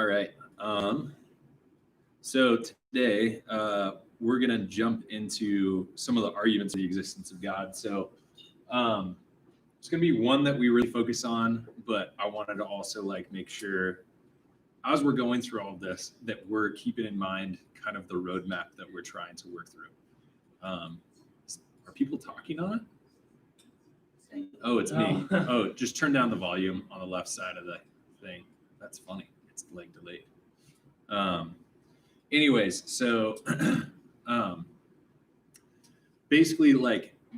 All right. So today we're going to jump into some of the arguments of the existence of God. So it's going to be one that we really focus on, but I wanted to also make sure as we're going through all of this that we're keeping in mind kind of the roadmap that we're trying to work through. Are people talking on it? Oh, it's me. Oh, just turn down the volume on the left side of the thing. That's funny. It's delayed. Anyways, so basically,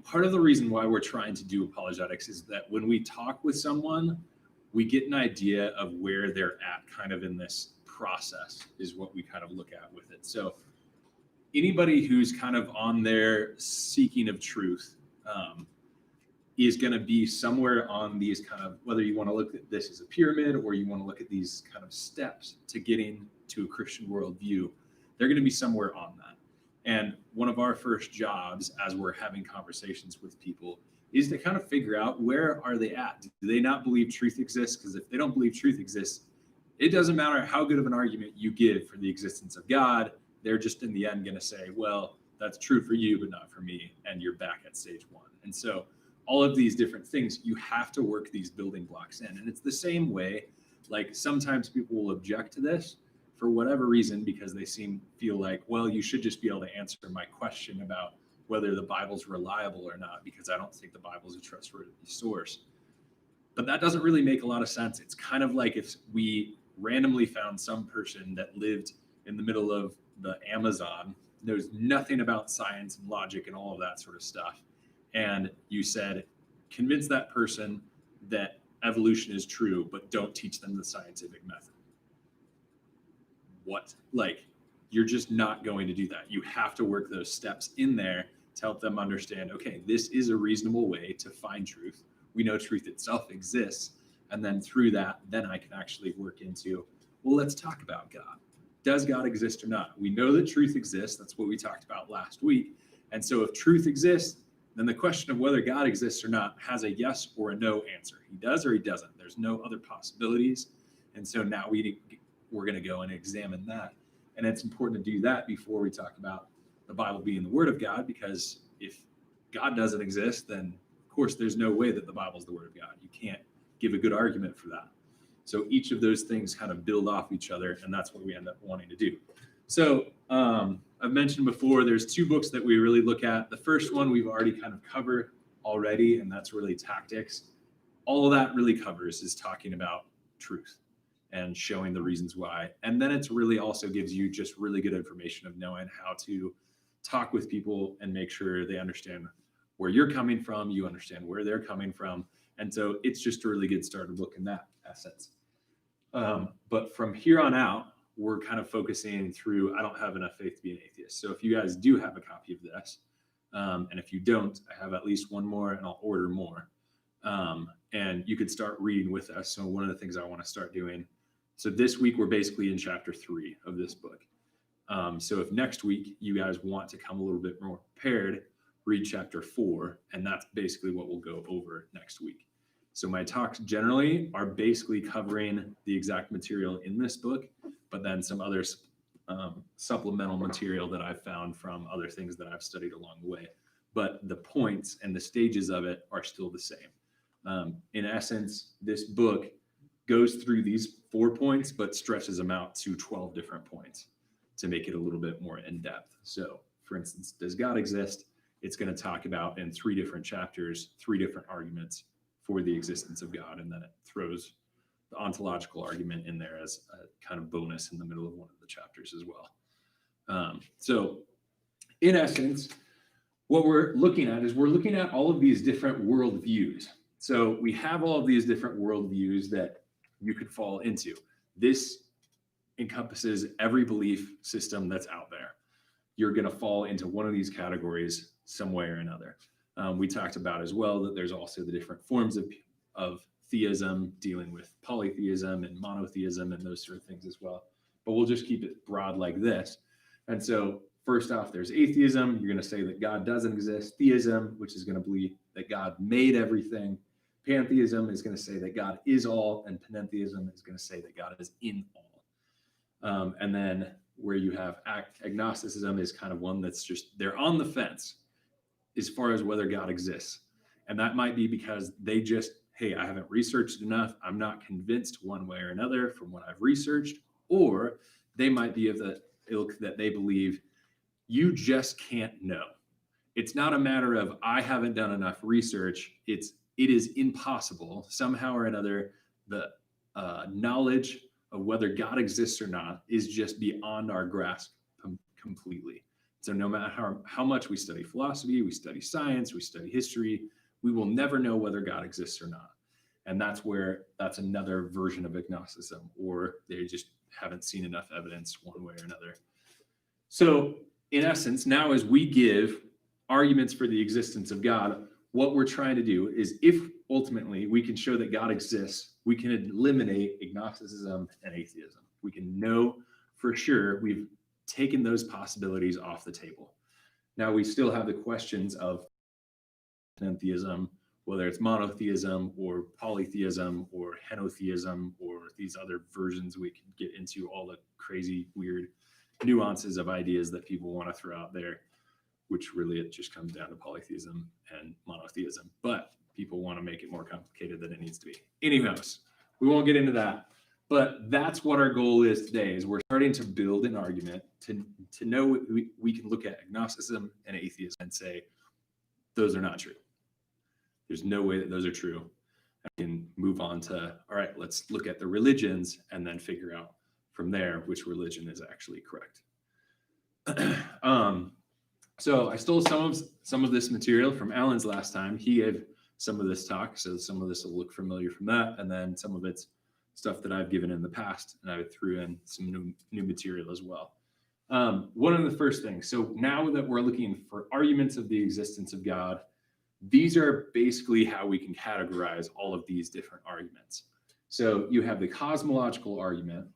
part of the reason why we're trying to do apologetics is that when we talk with someone, we get an idea of where they're at kind of in this process is what we kind of look at with it. So anybody who's kind of on their seeking of truth is going to be somewhere on these kind of, whether you want to look at this as a pyramid or you want to look at these kind of steps to getting to a Christian worldview, they're going to be somewhere on that. And one of our first jobs as we're having conversations with people is to kind of figure out where are they at? Do they not believe truth exists? Because if they don't believe truth exists, it doesn't matter how good of an argument you give for the existence of God. They're just in the end going to say, well, that's true for you, but not for me. And you're back at stage one. And so all of these different things, you have to work these building blocks in. And it's the same way, sometimes people will object to this for whatever reason, because they feel like, well, you should just be able to answer my question about whether the Bible's reliable or not, because I don't think the Bible's a trustworthy source. But that doesn't really make a lot of sense. It's kind of like if we randomly found some person that lived in the middle of the Amazon, knows nothing about science and logic and all of that sort of stuff, and you said, convince that person that evolution is true, but don't teach them the scientific method. What? You're just not going to do that. You have to work those steps in there to help them understand, okay, this is a reasonable way to find truth. We know truth itself exists. And then through that, then I can actually work into, well, let's talk about God. Does God exist or not? We know that truth exists. That's what we talked about last week. And so if truth exists, then the question of whether God exists or not has a yes or a no answer. He does or he doesn't. There's no other possibilities. And so now we're going to go and examine that. And it's important to do that before we talk about the Bible being the Word of God, because if God doesn't exist, then of course there's no way that the Bible is the Word of God. You can't give a good argument for that. So each of those things kind of build off each other, and that's what we end up wanting to do. So I've mentioned before, there's two books that we really look at. The first one we've already kind of covered already, and that's really Tactics. All of that really covers is talking about truth and showing the reasons why. And then it's really also gives you just really good information of knowing how to talk with people and make sure they understand where you're coming from, you understand where they're coming from. And so it's just a really good starter book in that essence. But from here on out, we're kind of focusing through, I don't have enough faith to be an atheist. So if you guys do have a copy of this, and if you don't, I have at least one more and I'll order more. And you could start reading with us. So one of the things I want to start doing, so this week we're basically in chapter 3 of this book. So if next week you guys want to come a little bit more prepared, read chapter 4, and that's basically what we'll go over next week. So my talks generally are basically covering the exact material in this book, but then some other supplemental material that I've found from other things that I've studied along the way. But the points and the stages of it are still the same. In essence, this book goes through these 4 points, but stretches them out to 12 different points to make it a little bit more in depth. So for instance, does God exist? It's going to talk about in 3 different chapters, 3 different arguments for the existence of God. And then it throws the ontological argument in there as a kind of bonus in the middle of one of the chapters as well. So in essence, what we're looking at is we're looking at all of these different worldviews. So we have all of these different worldviews that you could fall into. This encompasses every belief system that's out there. You're going to fall into one of these categories some way or another. We talked about as well that there's also the different forms of theism, dealing with polytheism and monotheism and those sort of things as well. But we'll just keep it broad like this. And so first off, there's atheism. You're going to say that God doesn't exist. Theism, which is going to believe that God made everything. Pantheism is going to say that God is all, and panentheism is going to say that God is in all. And then where you have agnosticism is kind of one that's just, they're on the fence as far as whether God exists. And that might be because they just, hey, I haven't researched enough. I'm not convinced one way or another from what I've researched. Or they might be of the ilk that they believe you just can't know. It's not a matter of I haven't done enough research. It is impossible somehow or another. The knowledge of whether God exists or not is just beyond our grasp completely. So no matter how much we study philosophy, we study science, we study history, we will never know whether God exists or not. And that's another version of agnosticism, or they just haven't seen enough evidence one way or another. So in essence, now as we give arguments for the existence of God, what we're trying to do is, if ultimately we can show that God exists, we can eliminate agnosticism and atheism. We can know for sure we've taken those possibilities off the table. Now we still have the questions of pantheism, whether it's monotheism or polytheism or henotheism or these other versions. We can get into all the crazy, weird nuances of ideas that people want to throw out there, which really it just comes down to polytheism and monotheism. But people want to make it more complicated than it needs to be. Anyways, we won't get into that. But that's what our goal is today, is we're starting to build an argument to know we can look at agnosticism and atheism and say, those are not true. There's no way that those are true. I can move on to, all right, let's look at the religions and then figure out from there which religion is actually correct. So I stole some of this material from Alan's last time. He gave some of this talk, so some of this will look familiar from that, and then some of it's stuff that I've given in the past, and I threw in some new material as well. One of the first things, so now that we're looking for arguments of the existence of God, these are basically how we can categorize all of these different arguments. So you have the cosmological argument,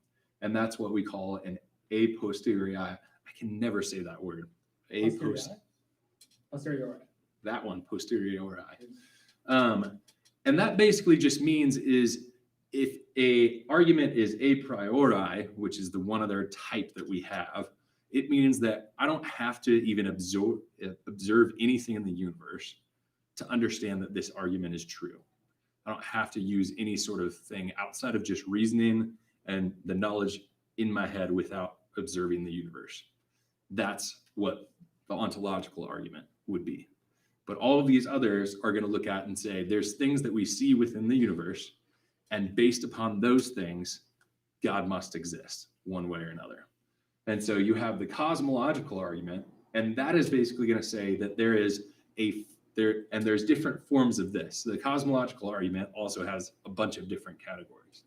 and that's what we call an a posteriori. I can never say that word. Posteriori. That one, posteriori. And that basically just means is if a argument is a priori, which is the one other type that we have, it means that I don't have to even observe anything in the universe to understand that this argument is true. I don't have to use any sort of thing outside of just reasoning and the knowledge in my head without observing the universe. That's what the ontological argument would be. But all of these others are going to look at and say, there's things that we see within the universe, and based upon those things, God must exist one way or another. And so you have the cosmological argument, and that is basically going to say that there's different forms of this. The cosmological argument also has a bunch of different categories.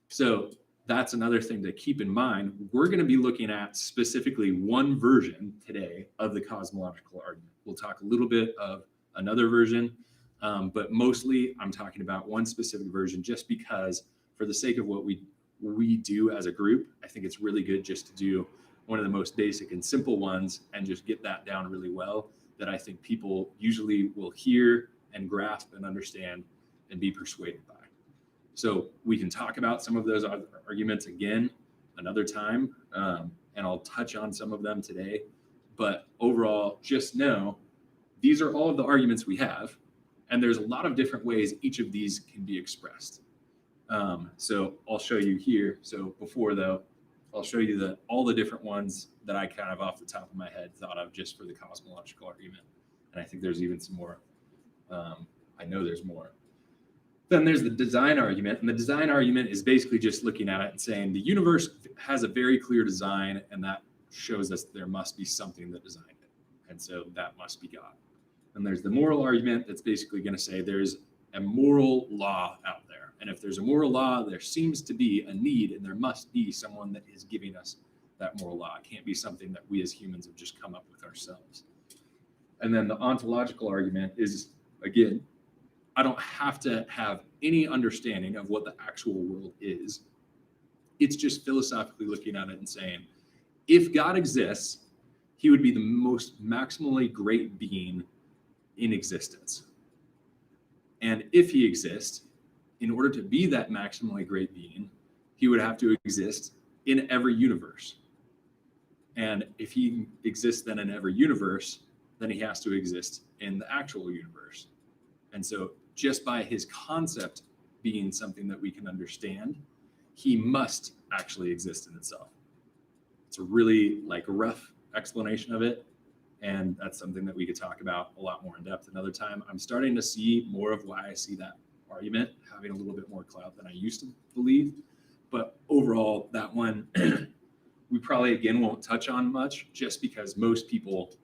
So that's another thing to keep in mind. We're going to be looking at specifically one version today of the cosmological argument. We'll talk a little bit of another version, but mostly I'm talking about one specific version just because for the sake of what we do as a group, I think it's really good just to do one of the most basic and simple ones and just get that down really well, that I think people usually will hear and grasp and understand and be persuaded by. So we can talk about some of those arguments again another time, and I'll touch on some of them today. But overall, just know these are all of the arguments we have, and there's a lot of different ways each of these can be expressed. So I'll show you here. So before though, I'll show you all the different ones that I kind of off the top of my head thought of just for the cosmological argument. And I think there's even some more. I know there's more. Then there's the design argument, and the design argument is basically just looking at it and saying the universe has a very clear design, and that shows us there must be something that designed it, and so that must be God. And there's the moral argument that's basically going to say there's a moral law out there, and if there's a moral law, there seems to be a need, and there must be someone that is giving us that moral law. It can't be something that we as humans have just come up with ourselves. And then the ontological argument is, again, I don't have to have any understanding of what the actual world is. It's just philosophically looking at it and saying, if God exists, he would be the most maximally great being in existence. And if he exists, in order to be that maximally great being, he would have to exist in every universe. And if he exists then in every universe, then he has to exist in the actual universe. And so just by his concept being something that we can understand, he must actually exist in itself. It's a really like rough explanation of it. And that's something that we could talk about a lot more in depth another time. I'm starting to see more of why I see that argument having a little bit more clout than I used to believe. But overall, that one we probably again won't touch on much just because most people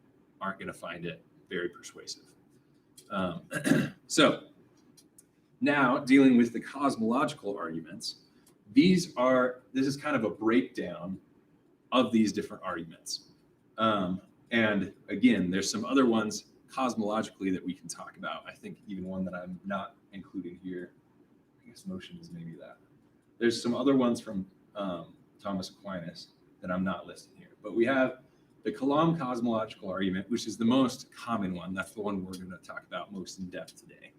aren't going to find it very persuasive. So now dealing with the cosmological arguments, this is kind of a breakdown of these different arguments. And again, there's some other ones cosmologically that we can talk about. I think even one that I'm not including here, I guess motion is maybe that. There's some other ones from Thomas Aquinas that I'm not listing here. But we have the Kalam cosmological argument, which is the most common one. That's the one we're going to talk about most in depth today.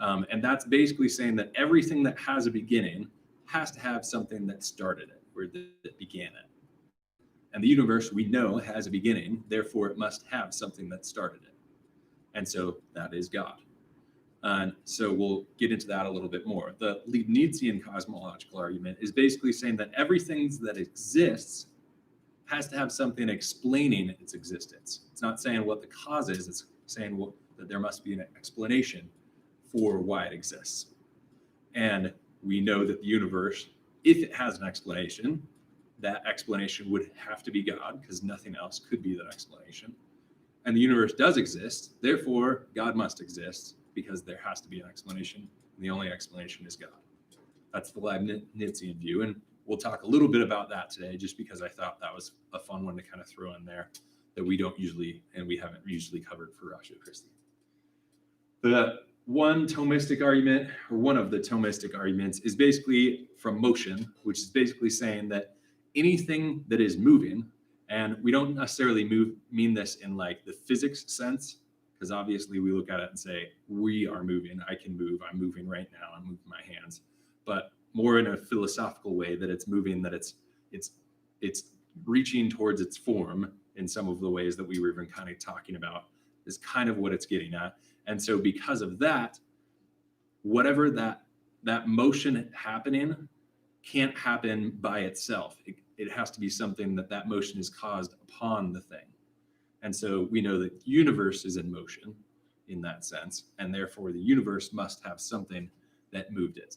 And that's basically saying that everything that has a beginning has to have something that started it, or that began it. And the universe, we know, has a beginning, therefore it must have something that started it. And so that is God. And so we'll get into that a little bit more. The Leibnizian cosmological argument is basically saying that everything that exists has to have something explaining its existence. It's not saying what the cause is, it's saying that there must be an explanation for why it exists. And we know that the universe, if it has an explanation, that explanation would have to be God, because nothing else could be that explanation. And the universe does exist, therefore God must exist, because there has to be an explanation, and the only explanation is God. That's the Leibnizian view, and we'll talk a little bit about that today, just because I thought that was a fun one to kind of throw in there that we don't usually, and we haven't usually covered for Ratio Christi. The one Thomistic argument, or one of the Thomistic arguments, is basically from motion, which is basically saying that anything that is moving, and we don't necessarily mean this in like the physics sense, because obviously we look at it and say, we are moving, I can move, I'm moving right now, I'm moving my hands, but more in a philosophical way, that it's moving, that it's reaching towards its form in some of the ways that we were even kind of talking about, is kind of what it's getting at. And so because of that, whatever that motion happening can't happen by itself. It has to be something that motion is caused upon the thing. And so we know that the universe is in motion in that sense, and therefore the universe must have something that moved it.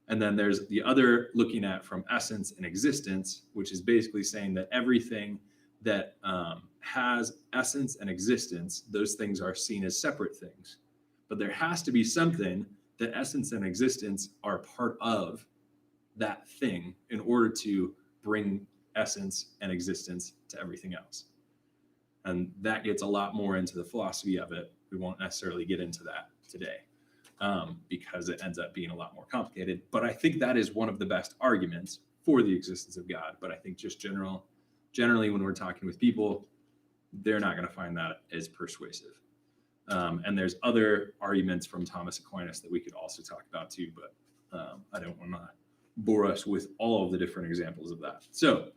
And then there's the other looking at from essence and existence, which is basically saying that everything that has essence and existence, those things are seen as separate things. But there has to be something that essence and existence are part of that thing in order to bring essence and existence to everything else. And that gets a lot more into the philosophy of it. We won't necessarily get into that today because it ends up being a lot more complicated. But I think that is one of the best arguments for the existence of God. But I think just generally when we're talking with people, they're not going to find that as persuasive. And there's other arguments from Thomas Aquinas that we could also talk about too, but I don't want to bore us with all of the different examples of that. So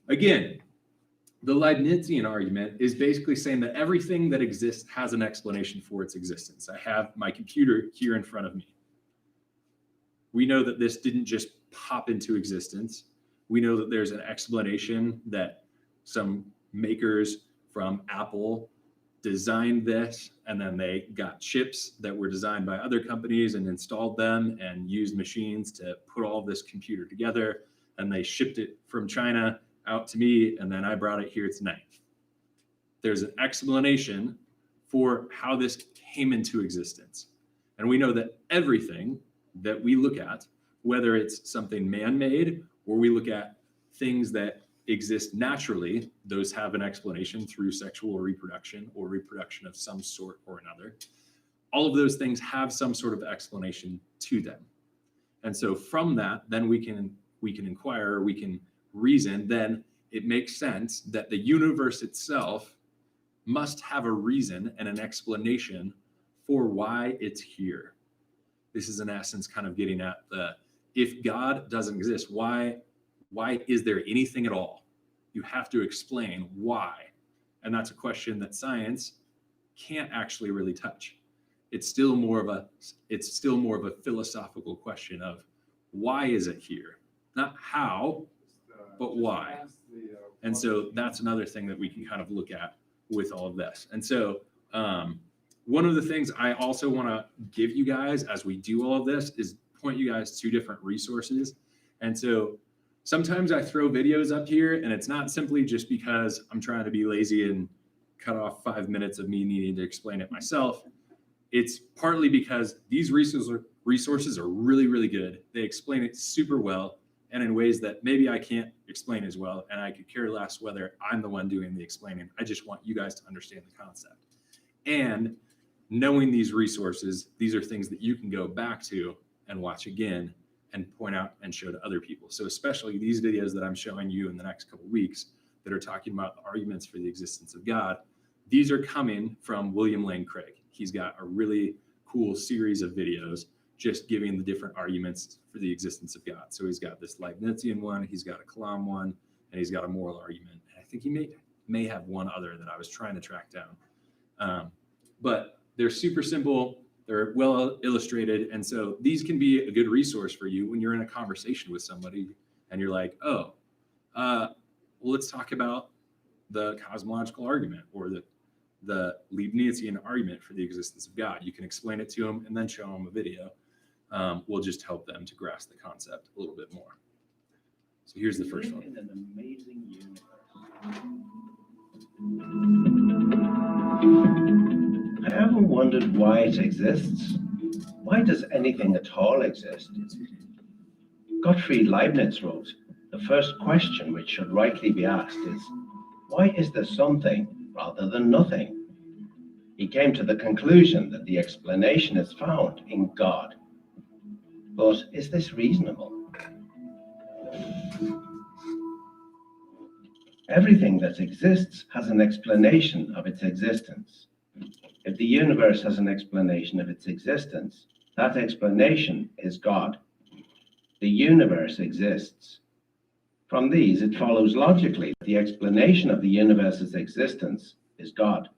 again, the Leibnizian argument is basically saying that everything that exists has an explanation for its existence. I have my computer here in front of me. We know that this didn't just pop into existence. We know that there's an explanation that some makers from Apple designed this, and then they got chips that were designed by other companies and installed them and used machines to put all this computer together, and they shipped it from China out to me, and then I brought it here tonight. There's an explanation for how this came into existence. And we know that everything that we look at, whether it's something man-made or we look at things that exist naturally, those have an explanation through sexual reproduction or reproduction of some sort or another. All of those things have some sort of explanation to them. And so from that, then we can inquire, we can reason, then it makes sense that the universe itself must have a reason and an explanation for why it's here. This is in essence kind of getting at if God doesn't exist, why Why is there anything at all? You have to explain why. And that's a question that science can't actually really touch. It's still more of a philosophical question of why is it here? Not how, but why. And so that's another thing that we can kind of look at with all of this. And so one of the things I also want to give you guys as we do all of this is point you guys to different resources. And so sometimes I throw videos up here, and it's not simply just because I'm trying to be lazy and cut off 5 minutes of me needing to explain it myself. It's partly because these resources are really, really good. They explain it super well and in ways that maybe I can't explain as well. And I could care less whether I'm the one doing the explaining. I just want you guys to understand the concept. And knowing these resources, these are things that you can go back to and watch again and point out and show to other people. So especially these videos that I'm showing you in the next couple of weeks that are talking about the arguments for the existence of God, these are coming from William Lane Craig. He's got a really cool series of videos just giving the different arguments for the existence of God. So he's got this Leibnizian one, he's got a Kalam one, and he's got a moral argument. And I think he may have one other that I was trying to track down. But they're super simple, they're well illustrated, and so these can be a good resource for you when you're in a conversation with somebody and you're like, well, let's talk about the cosmological argument or the Leibnizian argument for the existence of God. You can explain it to them and then show them a video. Will just help them to grasp the concept a little bit more. So here's the first one. In an amazing universe. I ever wondered why it exists. Why does anything at all exist? Gottfried Leibniz wrote, the first question which should rightly be asked is, why is there something rather than nothing? He came to the conclusion that the explanation is found in God. But is this reasonable? Everything that exists has an explanation of its existence. If the universe has an explanation of its existence, that explanation is God. The universe exists. From these, it follows logically that the explanation of the universe's existence is God.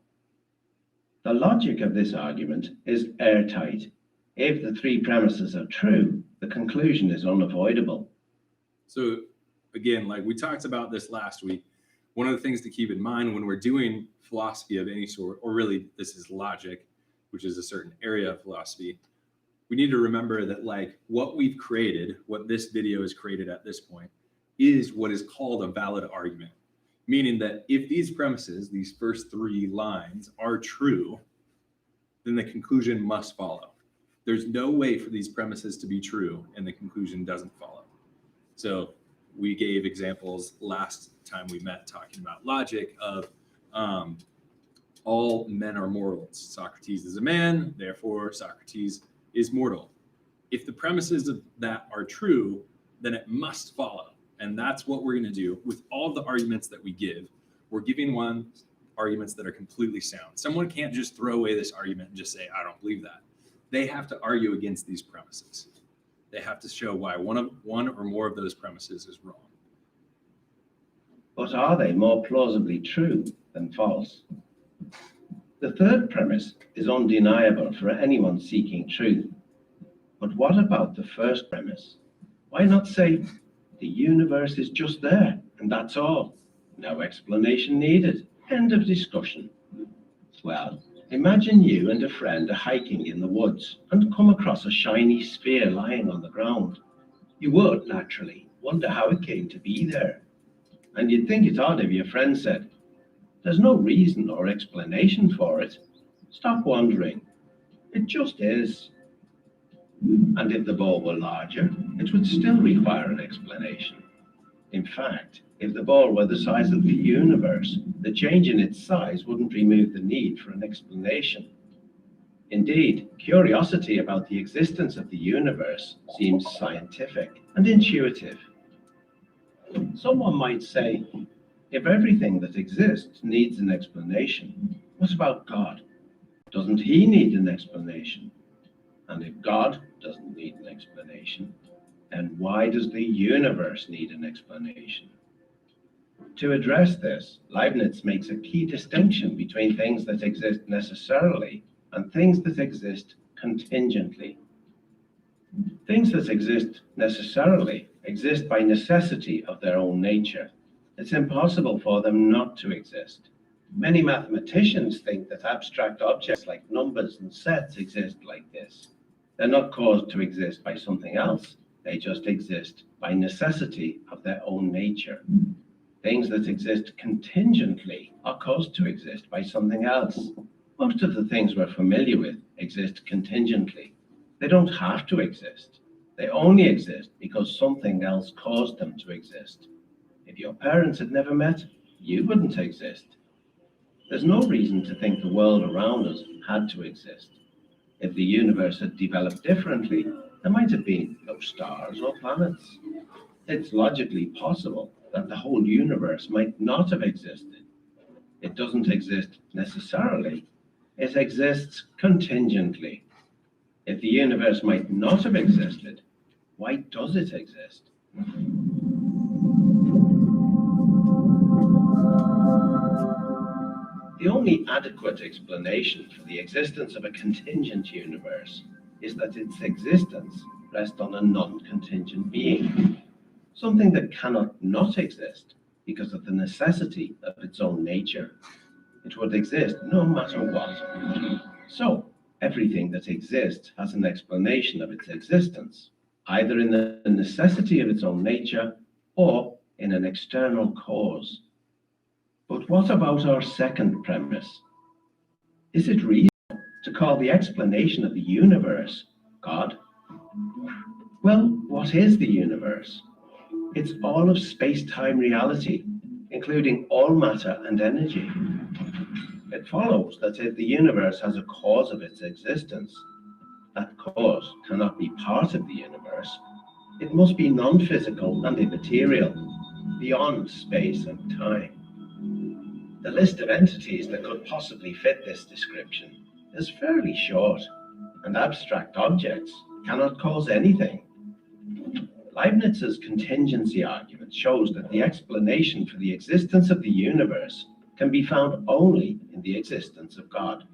The logic of this argument is airtight. If the three premises are true, the conclusion is unavoidable. So again, like we talked about this last week, one of the things to keep in mind when we're doing philosophy of any sort, or really this is logic, which is a certain area of philosophy, we need to remember that like what we've created, what this video has created at this point, is what is called a valid argument. Meaning that if these premises, these first three lines are true, then the conclusion must follow. There's no way for these premises to be true and the conclusion doesn't follow. So we gave examples last time we met talking about logic of all men are mortals. Socrates is a man, therefore Socrates is mortal. If the premises of that are true, then it must follow. And that's what we're going to do with all the arguments that we give. We're giving arguments that are completely sound. Someone can't just throw away this argument and just say, I don't believe that. They have to argue against these premises. They have to show why one or more of those premises is wrong. But are they more plausibly true than false? The third premise is undeniable for anyone seeking truth. But what about the first premise? Why not say, the universe is just there, and that's all. No explanation needed. End of discussion. Well, imagine you and a friend are hiking in the woods and come across a shiny sphere lying on the ground. You would, naturally, wonder how it came to be there. And you'd think it odd if your friend said, there's no reason or explanation for it. Stop wondering. It just is. And if the ball were larger, it would still require an explanation. In fact, if the ball were the size of the universe, the change in its size wouldn't remove the need for an explanation. Indeed, curiosity about the existence of the universe seems scientific and intuitive. Someone might say, if everything that exists needs an explanation, what about God? Doesn't he need an explanation? And if God doesn't need an explanation, And why does the universe need an explanation? To address this, Leibniz makes a key distinction between things that exist necessarily and things that exist contingently. Things that exist necessarily exist by necessity of their own nature. It's impossible for them not to exist. Many mathematicians think that abstract objects like numbers and sets exist like this. They're not caused to exist by something else. They just exist by necessity of their own nature. Things that exist contingently are caused to exist by something else. Most of the things we're familiar with exist contingently. They don't have to exist. They only exist because something else caused them to exist. If your parents had never met, you wouldn't exist. There's no reason to think the world around us had to exist. If the universe had developed differently, there might have been no stars or planets. It's logically possible that the whole universe might not have existed. It doesn't exist necessarily. It exists contingently. If the universe might not have existed, why does it exist? The only adequate explanation for the existence of a contingent universe is that its existence rests on a non-contingent being, something that cannot not exist because of the necessity of its own nature. It would exist no matter what. So, everything that exists has an explanation of its existence, either in the necessity of its own nature or in an external cause. But what about our second premise? Is it reasonable to call the explanation of the universe God? Well, what is the universe? It's all of space-time reality, including all matter and energy. It follows that if the universe has a cause of its existence, that cause cannot be part of the universe. It must be non-physical and immaterial, beyond space and time. The list of entities that could possibly fit this description is fairly short, and abstract objects cannot cause anything. Leibniz's contingency argument shows that the explanation for the existence of the universe can be found only in the existence of God.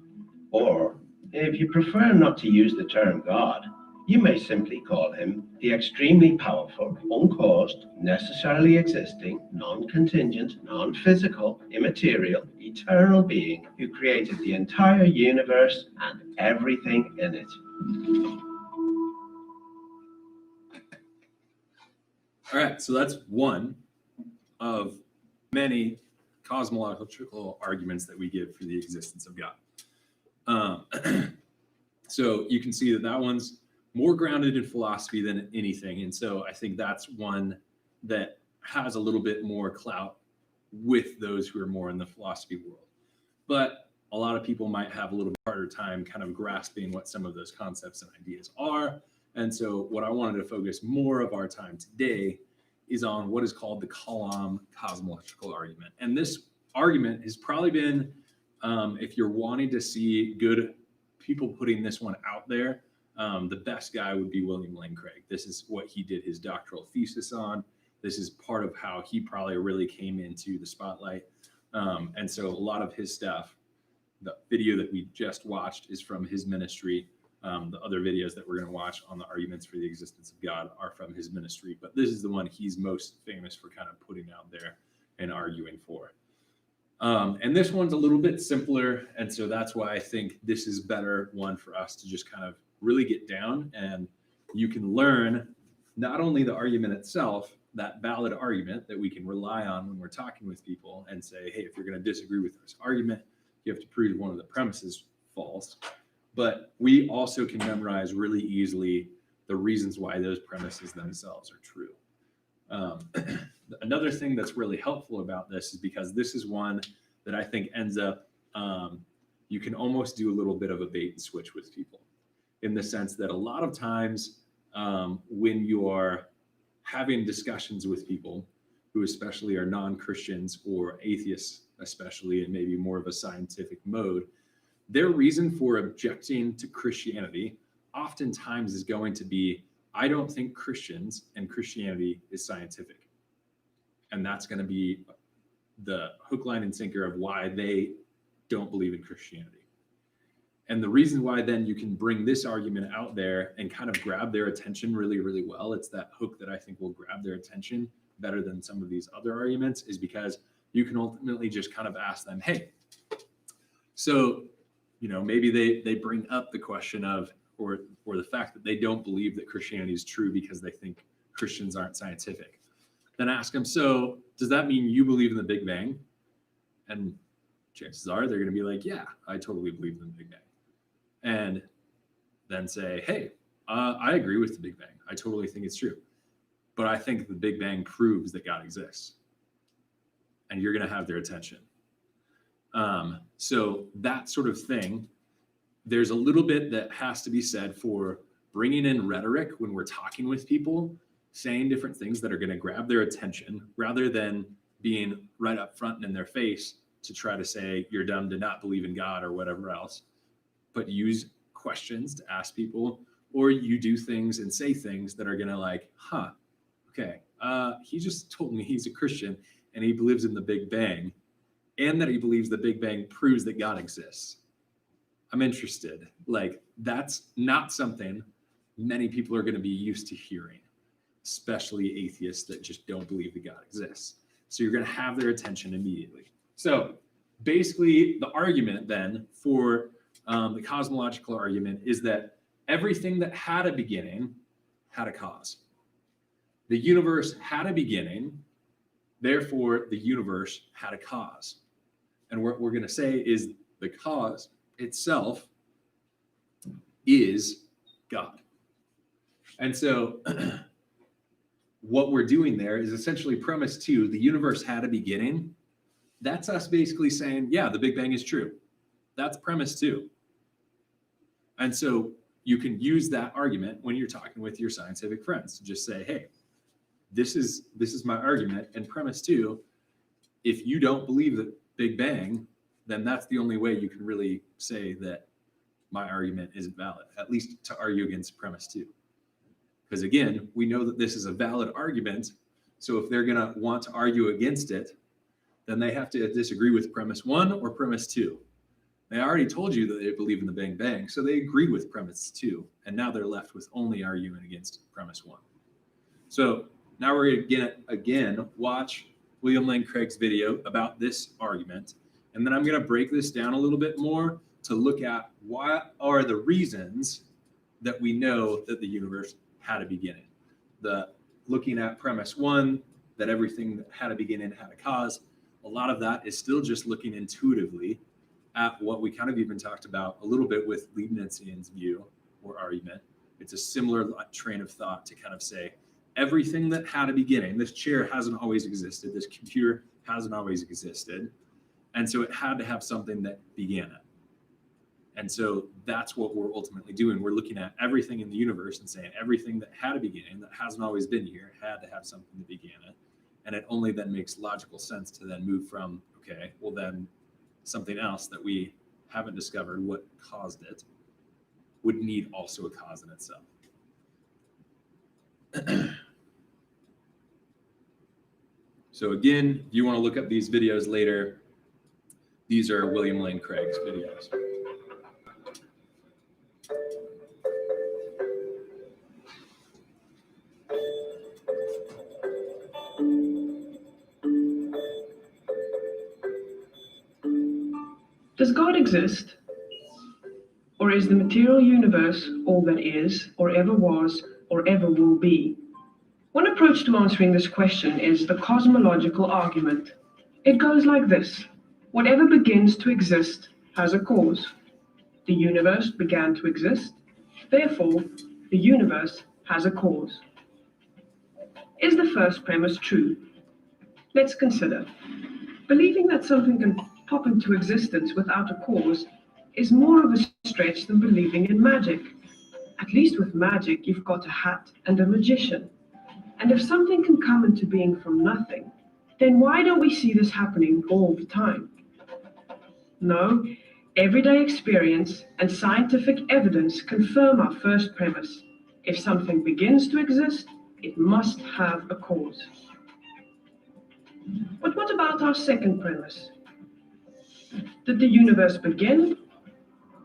Or, if you prefer not to use the term God, you may simply call him the extremely powerful, uncaused, necessarily existing, non-contingent, non-physical, immaterial, eternal being who created the entire universe and everything in it. All right, so that's one of many cosmological arguments that we give for the existence of God. So you can see that that one's more grounded in philosophy than anything. And so I think that's one that has a little bit more clout with those who are more in the philosophy world. But a lot of people might have a little bit harder time kind of grasping what some of those concepts and ideas are. And so what I wanted to focus more of our time today is on what is called the Kalam cosmological argument. And this argument has probably been, if you're wanting to see good people putting this one out there, the best guy would be William Lane Craig. This is what he did his doctoral thesis on. This is part of how he probably really came into the spotlight. And so a lot of his stuff, the video that we just watched is from his ministry. The other videos that we're going to watch on the arguments for the existence of God are from his ministry, but this is the one he's most famous for kind of putting out there and arguing for. And this one's a little bit simpler, and so that's why I think this is better one for us to just kind of really get down, and you can learn not only the argument itself, that valid argument that we can rely on when we're talking with people and say, hey, if you're going to disagree with this argument, you have to prove one of the premises false. But we also can memorize really easily the reasons why those premises themselves are true. Another thing that's really helpful about this is because this is one that I think ends up, you can almost do a little bit of a bait and switch with people, in the sense that a lot of times when you are having discussions with people who especially are non-Christians or atheists, especially in maybe more of a scientific mode, their reason for objecting to Christianity oftentimes is going to be, I don't think Christians and Christianity is scientific. And that's going to be the hook, line, and sinker of why they don't believe in Christianity. And the reason why then you can bring this argument out there and kind of grab their attention really, really well, it's that hook that I think will grab their attention better than some of these other arguments, is because you can ultimately just kind of ask them, hey, so, maybe they bring up the question of, or the fact that they don't believe that Christianity is true because they think Christians aren't scientific. Then ask them, so does that mean you believe in the Big Bang? And chances are they're going to be like, yeah, I totally believe in the Big Bang. And then say, hey, I agree with the Big Bang. I totally think it's true. But I think the Big Bang proves that God exists. And you're going to have their attention. So that sort of thing, there's a little bit that has to be said for bringing in rhetoric when we're talking with people, saying different things that are going to grab their attention rather than being right up front and in their face to try to say you're dumb to not believe in God or whatever else. But use questions to ask people, or you do things and say things that are going to like, okay, he just told me he's a Christian and he believes in the Big Bang and that he believes the Big Bang proves that God exists. I'm interested. Like, that's not something many people are going to be used to hearing, especially atheists that just don't believe that God exists. So you're going to have their attention immediately. So basically the argument then for the cosmological argument is that everything that had a beginning had a cause. The universe had a beginning, therefore the universe had a cause. And what we're going to say is the cause itself is God. And so what we're doing there is essentially premise 2, the universe had a beginning. That's us basically saying, yeah, the Big Bang is true. That's premise 2. And so you can use that argument when you're talking with your scientific friends to just say, hey, this is my argument. And premise 2, if you don't believe the Big Bang, then that's the only way you can really say that my argument isn't valid, at least to argue against premise 2. Because again, we know that this is a valid argument. So if they're going to want to argue against it, then they have to disagree with premise 1 or premise 2. They already told you that they believe in the Big Bang, so they agree with premise 2. And now they're left with only arguing against premise 1. So now we're going to again watch William Lane Craig's video about this argument. And then I'm going to break this down a little bit more to look at what are the reasons that we know that the universe had a beginning. Looking at premise 1, that everything that had a beginning had a cause, a lot of that is still just looking intuitively at what we kind of even talked about a little bit with Leibnizian's view or argument. It's a similar train of thought to kind of say, everything that had a beginning, this chair hasn't always existed, this computer hasn't always existed, and so it had to have something that began it. And so that's what we're ultimately doing. We're looking at everything in the universe and saying everything that had a beginning, that hasn't always been here, had to have something that began it. And it only then makes logical sense to then move from, okay, well then something else that we haven't discovered what caused it would need also a cause in itself. So again, if you want to look up these videos later, these are William Lane Craig's videos. Does God exist? Or is the material universe all that is, or ever was, or ever will be? One approach to answering this question is the cosmological argument. It goes like this. Whatever begins to exist has a cause. The universe began to exist. Therefore, the universe has a cause. Is the first premise true? Let's consider. Believing that something can pop into existence without a cause is more of a stretch than believing in magic. At least with magic, you've got a hat and a magician. And if something can come into being from nothing, then why don't we see this happening all the time? No, everyday experience and scientific evidence confirm our first premise. If something begins to exist, it must have a cause. But what about our second premise? Did the universe begin?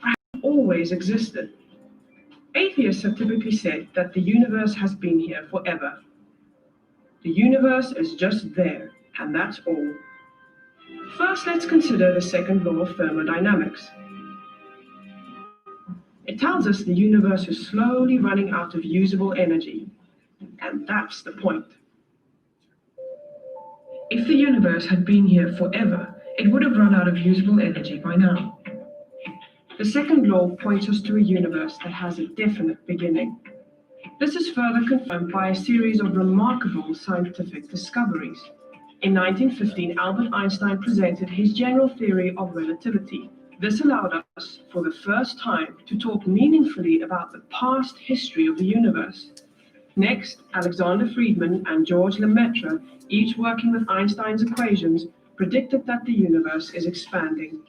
Or has it always existed? Atheists have typically said that the universe has been here forever. The universe is just there, and that's all. First, let's consider the second law of thermodynamics. It tells us the universe is slowly running out of usable energy, and that's the point. If the universe had been here forever, it would have run out of usable energy by now. The second law points us to a universe that has a definite beginning. This is further confirmed by a series of remarkable scientific discoveries. In 1915, Albert Einstein presented his general theory of relativity. This allowed us, for the first time, to talk meaningfully about the past history of the universe. Next, Alexander Friedman and George Lemaitre, each working with Einstein's equations, predicted that the universe is expanding.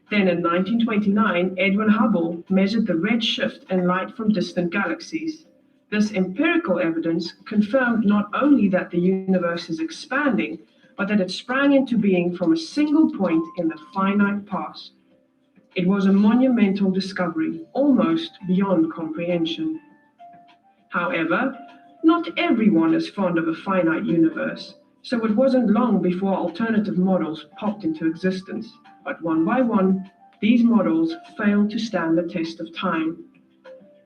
Then in 1929, Edwin Hubble measured the redshift in light from distant galaxies. This empirical evidence confirmed not only that the universe is expanding, but that it sprang into being from a single point in the finite past. It was a monumental discovery, almost beyond comprehension. However, not everyone is fond of a finite universe, so it wasn't long before alternative models popped into existence. But one by one, these models failed to stand the test of time.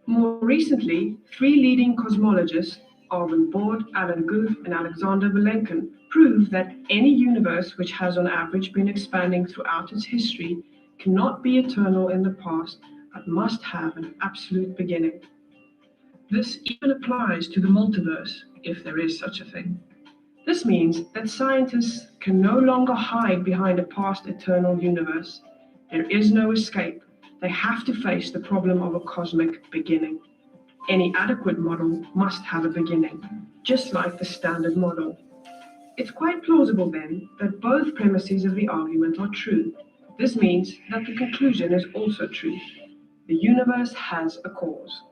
More recently, three leading cosmologists, Arvin Bord, Alan Guth, and Alexander Vilenkin, proved that any universe which has on average been expanding throughout its history cannot be eternal in the past, but must have an absolute beginning. This even applies to the multiverse, if there is such a thing. This means that scientists can no longer hide behind a past eternal universe. There is no escape. They have to face the problem of a cosmic beginning. Any adequate model must have a beginning, just like the standard model. It's quite plausible then that both premises of the argument are true. This means that the conclusion is also true. The universe has a cause.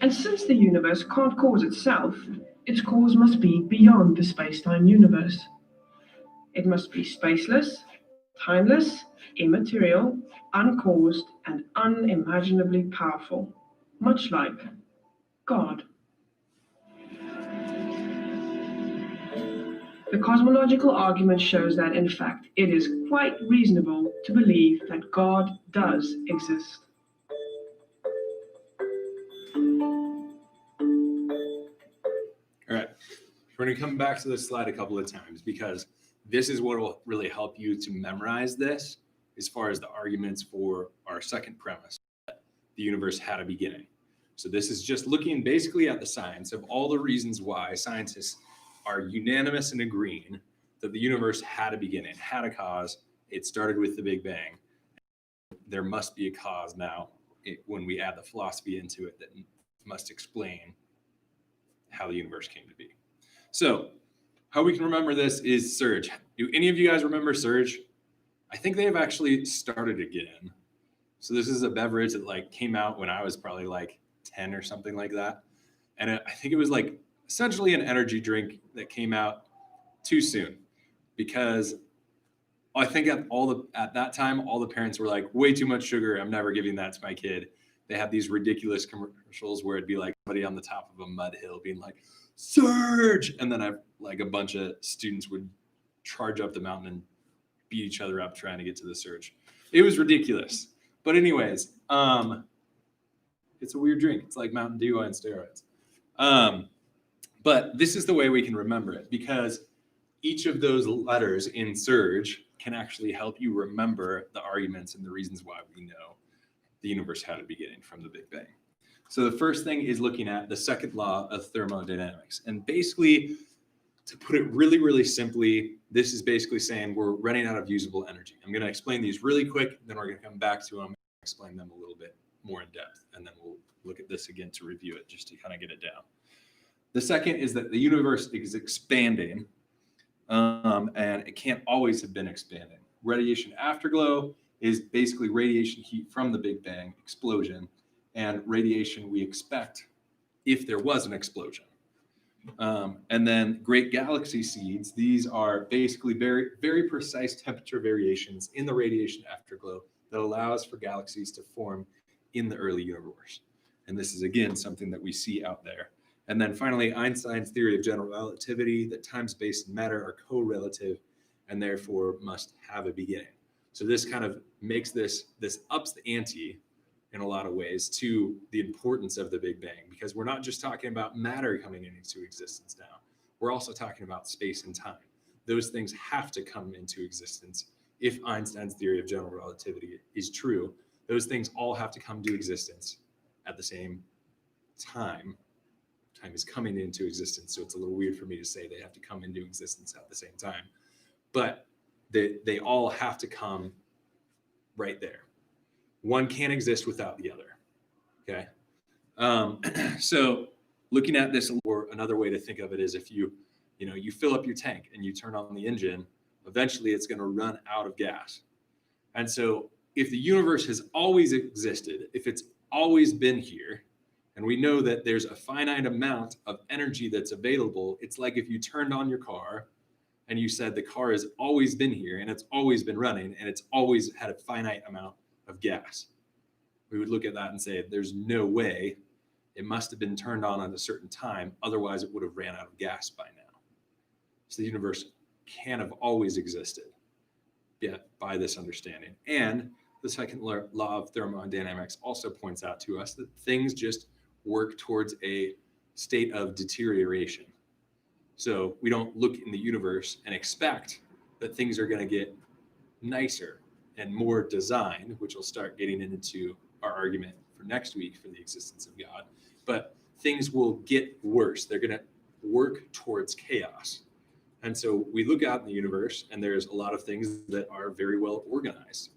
And since the universe can't cause itself, its cause must be beyond the space-time universe. It must be spaceless, timeless, immaterial, uncaused, and unimaginably powerful, much like God. The cosmological argument shows that, in fact, it is quite reasonable to believe that God does exist. All right, we're going to come back to this slide a couple of times because this is what will really help you to memorize this as far as the arguments for our second premise, that the universe had a beginning. So this is just looking basically at the science of all the reasons why scientists are unanimous in agreeing that the universe had a beginning, had a cause. It started with the Big Bang. There must be a cause now when we add the philosophy into it that must explain how the universe came to be. So how we can remember this is Surge. Do any of you guys remember Surge? I think they have actually started again. So this is a beverage that came out when I was probably 10 or something like that. And I think it was essentially an energy drink that came out too soon because I think at that time, all the parents were like, way too much sugar. I'm never giving that to my kid. They had these ridiculous commercials where it'd be somebody on the top of a mud hill being like, Surge! And then a bunch of students would charge up the mountain and beat each other up trying to get to the Surge. It was ridiculous. But anyways, it's a weird drink. It's like Mountain Dew on steroids. But this is the way we can remember it because each of those letters in Surge can actually help you remember the arguments and the reasons why we know the universe had a beginning from the Big Bang. So the first thing is looking at the second law of thermodynamics. And basically, to put it really, really simply, this is basically saying we're running out of usable energy. I'm going to explain these really quick, then we're going to come back to them and explain them a little bit more in depth. And then we'll look at this again to review it, just to kind of get it down. The second is that the universe is expanding, and it can't always have been expanding. Radiation afterglow is basically radiation heat from the Big Bang explosion, and radiation we expect if there was an explosion. And then great galaxy seeds, these are basically very, very precise temperature variations in the radiation afterglow that allows for galaxies to form in the early universe. And this is, again, something that we see out there. And then finally, Einstein's theory of general relativity, that time, space, and matter are correlative and therefore must have a beginning. So this kind of makes this ups the ante in a lot of ways to the importance of the Big Bang, because we're not just talking about matter coming into existence now. We're also talking about space and time. Those things have to come into existence if Einstein's theory of general relativity is true. Those things all have to come to existence at the same time. Time is coming into existence, so it's a little weird for me to say they have to come into existence at the same time. But they all have to come right there. One can't exist without the other. Okay. So looking at this, or another way to think of it is if you fill up your tank and you turn on the engine, eventually it's going to run out of gas. And so if the universe has always existed, if it's always been here, and we know that there's a finite amount of energy that's available, it's like if you turned on your car and you said the car has always been here and it's always been running and it's always had a finite amount of gas. We would look at that and say, there's no way, it must have been turned on at a certain time, otherwise it would have ran out of gas by now. So the universe can have always existed, by this understanding. And the second law of thermodynamics also points out to us that things just work towards a state of deterioration. So we don't look in the universe and expect that things are going to get nicer and more designed, which will start getting into our argument for next week for the existence of God. But things will get worse. They're going to work towards chaos. And so we look out in the universe and there's a lot of things that are very well organized.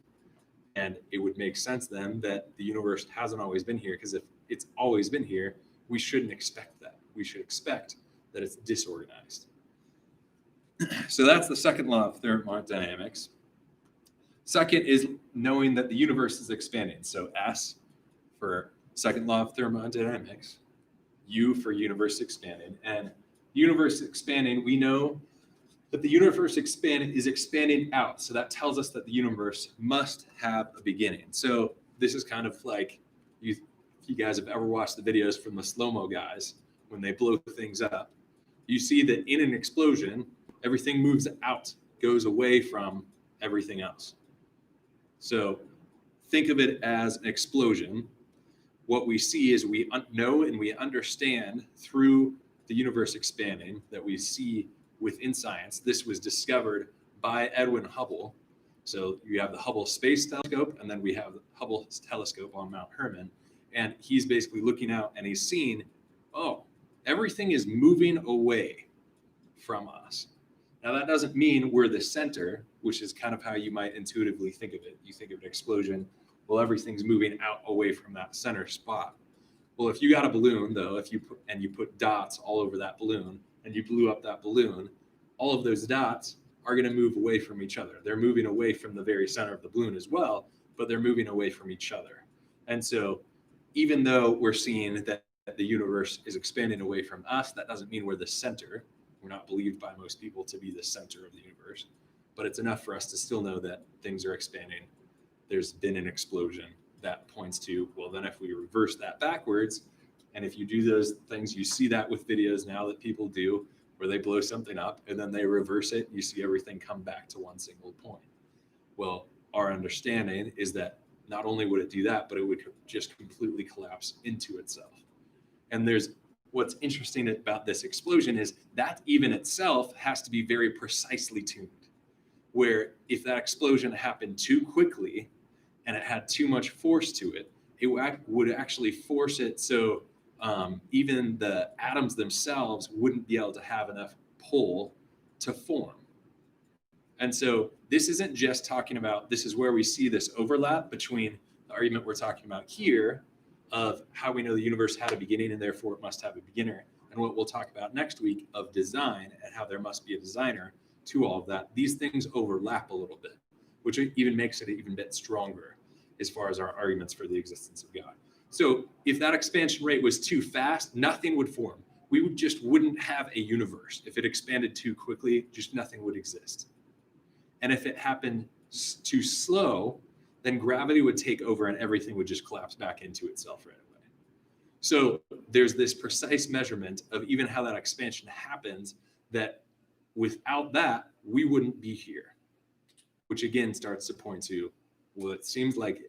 And it would make sense then that the universe hasn't always been here, because if it's always been here, we shouldn't expect that. We should expect that it's disorganized. So that's the second law of thermodynamics. Second is knowing that the universe is expanding. So S for second law of thermodynamics, U for universe expanding. And universe expanding, we know that the universe is expanding out. So that tells us that the universe must have a beginning. So this is kind of like, if you guys have ever watched the videos from the slow-mo guys, when they blow things up, you see that in an explosion, everything moves out, goes away from everything else. So think of it as an explosion. What we see is we know and we understand through the universe expanding that we see within science. This was discovered by Edwin Hubble. So you have the Hubble Space Telescope, and then we have the Hubble Telescope on Mount Herman. And he's basically looking out and he's seeing, oh, everything is moving away from us. Now, that doesn't mean we're the center, which is kind of how you might intuitively think of it. You think of an explosion, well, everything's moving out away from that center spot. Well, if you got a balloon, though, you put dots all over that balloon, and you blew up that balloon, all of those dots are going to move away from each other. They're moving away from the very center of the balloon as well, but they're moving away from each other. And so even though we're seeing that the universe is expanding away from us, that doesn't mean we're the center. We're not believed by most people to be the center of the universe, but it's enough for us to still know that things are expanding. There's been an explosion that points to, well, then if we reverse that backwards, and if you do those things, you see that with videos now that people do, where they blow something up and then they reverse it, you see everything come back to one single point. Well, our understanding is that not only would it do that, but it would just completely collapse into itself. And what's interesting about this explosion is that even itself has to be very precisely tuned, where if that explosion happened too quickly and it had too much force to it, it would actually force it so even the atoms themselves wouldn't be able to have enough pull to form. And so this isn't just talking about, this is where we see this overlap between the argument we're talking about here of how we know the universe had a beginning and therefore it must have a beginner, and what we'll talk about next week of design and how there must be a designer to all of that. These things overlap a little bit, which even makes it even bit stronger as far as our arguments for the existence of God. So if that expansion rate was too fast, nothing would form. We wouldn't have a universe. If it expanded too quickly, just nothing would exist. And if it happened too slow, then gravity would take over and everything would just collapse back into itself right away. So there's this precise measurement of even how that expansion happens, that without that, we wouldn't be here, which again starts to point to, well, it seems like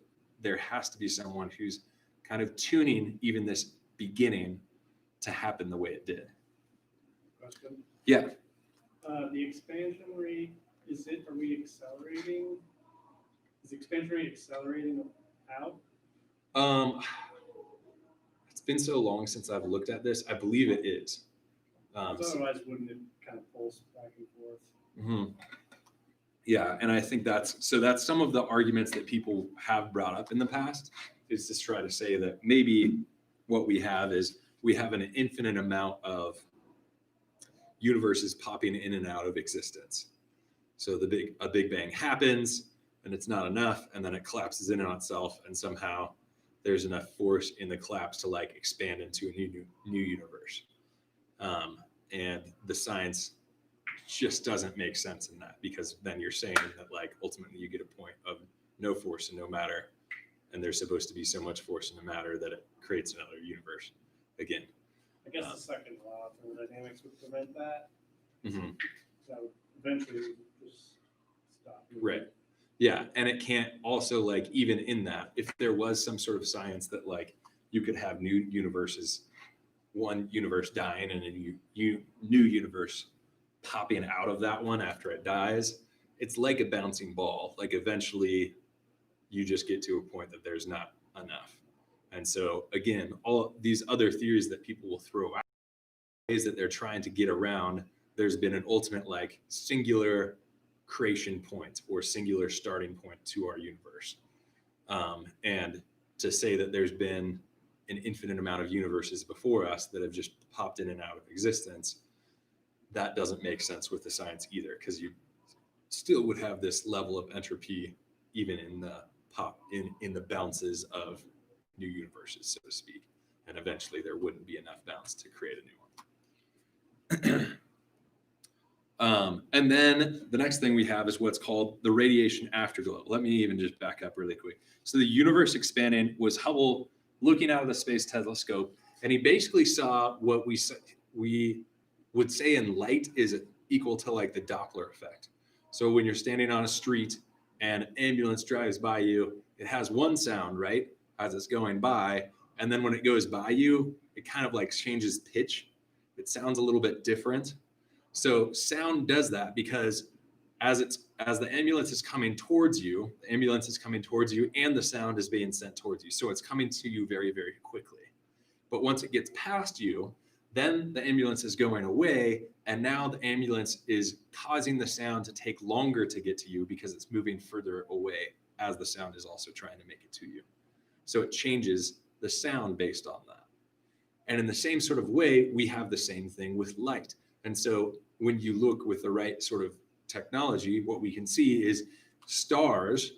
there has to be someone who's kind of tuning even this beginning to happen the way it did. Question. Yeah. The expansion rate, are we accelerating? Is the expansion rate accelerating out? It's been so long since I've looked at this. I believe it is. Otherwise, wouldn't it kind of pulse back and forth? Mm-hmm. Yeah, and I think that's some of the arguments that people have brought up in the past, is to try to say that maybe what we have is we have an infinite amount of universes popping in and out of existence. So a big bang happens and it's not enough, and then it collapses in on itself, and somehow there's enough force in the collapse to like expand into a new universe. And the science just doesn't make sense in that, because then you're saying that like ultimately you get a point of no force and no matter, and there's supposed to be so much force in the matter that it creates another universe again. I guess the second law of thermodynamics would prevent that. Mm-hmm. So eventually we would just stop. Right. Yeah, and it can't also, like, even in that, if there was some sort of science that like you could have new universes, one universe dying and a new universe popping out of that one after it dies, it's like a bouncing ball. Like eventually you just get to a point that there's not enough. And so again, all these other theories that people will throw out, ways that they're trying to get around, there's been an ultimate like singular creation point or singular starting point to our universe. And to say that there's been an infinite amount of universes before us that have just popped in and out of existence, that doesn't make sense with the science either, because you still would have this level of entropy even in the bounces of new universes, so to speak. And eventually there wouldn't be enough bounce to create a new one. And then the next thing we have is what's called the radiation afterglow. Let me even just back up really quick. So the universe expanding was Hubble looking out of the space telescope, and he basically saw what we would say in light is equal to like the Doppler effect. So when you're standing on a street and an ambulance drives by you, it has one sound, right, as it's going by, and then when it goes by you, it kind of like changes pitch. It sounds a little bit different. So sound does that because as the ambulance is coming towards you, and the sound is being sent towards you. So it's coming to you very, very quickly. But once it gets past you, then the ambulance is going away, and now the ambulance is causing the sound to take longer to get to you because it's moving further away as the sound is also trying to make it to you. So it changes the sound based on that. And in the same sort of way, we have the same thing with light. And so when you look with the right sort of technology, what we can see is stars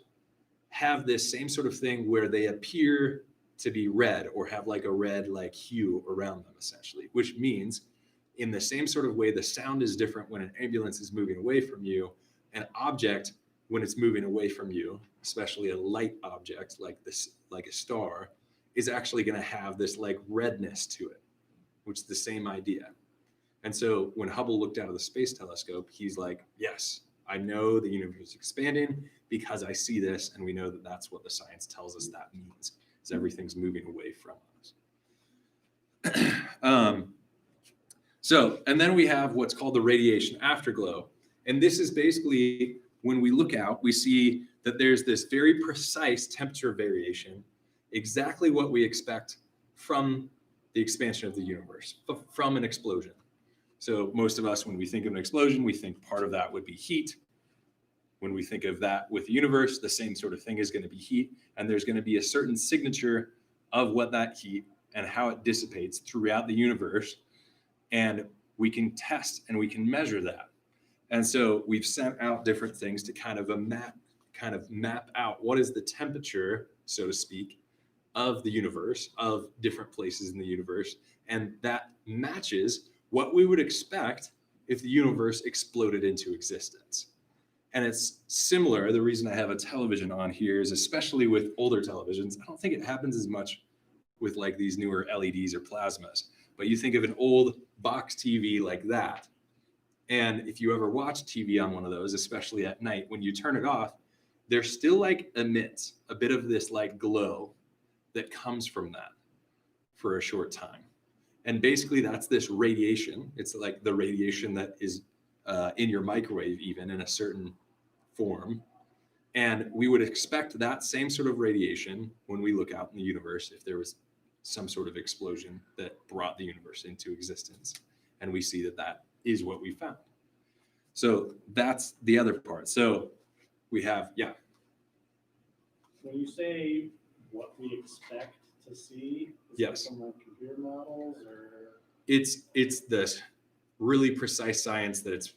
have this same sort of thing where they appear to be red or have like a red like hue around them, essentially, which means in the same sort of way the sound is different when an ambulance is moving away from you. An object, when it's moving away from you, especially a light object like this, like a star, is actually going to have this like redness to it, which is the same idea. And so when Hubble looked out of the space telescope, he's like, yes, I know the universe is expanding because I see this, and we know that that's what the science tells us that means, is everything's moving away from us. And then we have what's called the radiation afterglow. And this is basically when we look out, we see that there's this very precise temperature variation, exactly what we expect from the expansion of the universe, from an explosion. So most of us, when we think of an explosion, we think part of that would be heat. When we think of that with the universe, the same sort of thing is going to be heat. And there's going to be a certain signature of what that heat and how it dissipates throughout the universe. And we can test and we can measure that. And so we've sent out different things to kind of map out what is the temperature, so to speak, of the universe, of different places in the universe, and that matches what we would expect if the universe exploded into existence. And it's similar. The reason I have a television on here is, especially with older televisions, I don't think it happens as much with like these newer LEDs or plasmas, but you think of an old box TV like that. And if you ever watch TV on one of those, especially at night, when you turn it off, there still like emits a bit of this like glow that comes from that for a short time. And basically that's this radiation. It's like the radiation that is in your microwave, even in a certain form. And we would expect that same sort of radiation when we look out in the universe if there was some sort of explosion that brought the universe into existence. And we see that that is what we found. So that's the other part. So we have, yeah. When you say what we expect to see, is Yes. that from like computer models or? It's this really precise science that it's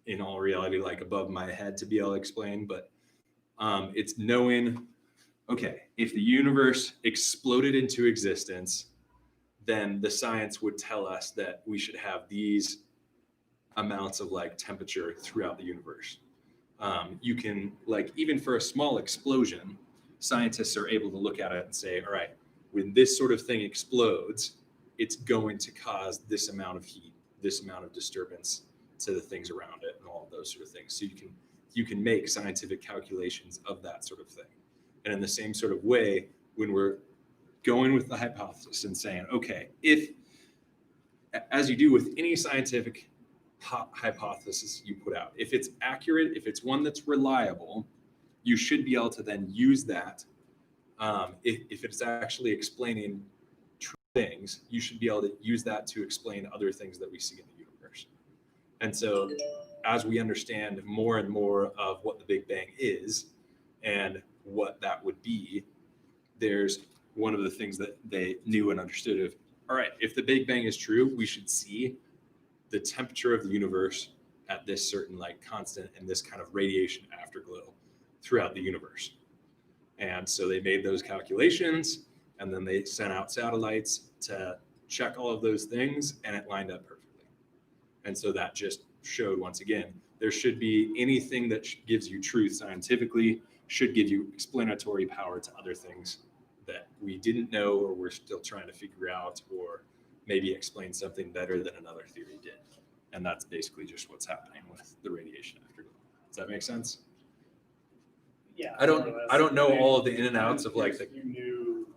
in all reality like above my head to be able to explain, but it's knowing, okay, if the universe exploded into existence, then the science would tell us that we should have these amounts of like temperature throughout the universe. You can, like, even for a small explosion, scientists are able to look at it and say, all right, when this sort of thing explodes, it's going to cause this amount of heat, this amount of disturbance to the things around it, and all of those sort of things. So you can make scientific calculations of that sort of thing. And in the same sort of way, when we're going with the hypothesis and saying, okay, if, as you do with any scientific hypothesis you put out, if it's accurate, if it's one that's reliable, you should be able to then use that. If it's actually explaining true things, you should be able to use that to explain other things that we see in the universe. And so as we understand more and more of what the Big Bang is and what that would be, there's one of the things that they knew and understood of, all right, if the Big Bang is true, we should see the temperature of the universe at this certain like constant and this kind of radiation afterglow throughout the universe. And so they made those calculations, and then they sent out satellites to check all of those things, and it lined up perfectly. And so that just showed, once again, there should be anything that gives you truth scientifically should give you explanatory power to other things that we didn't know or we're still trying to figure out, or maybe explain something better than another theory did. And that's basically just what's happening with the radiation afterglow. Does that make sense? Yeah. I don't know all of the in and outs of like the. You knew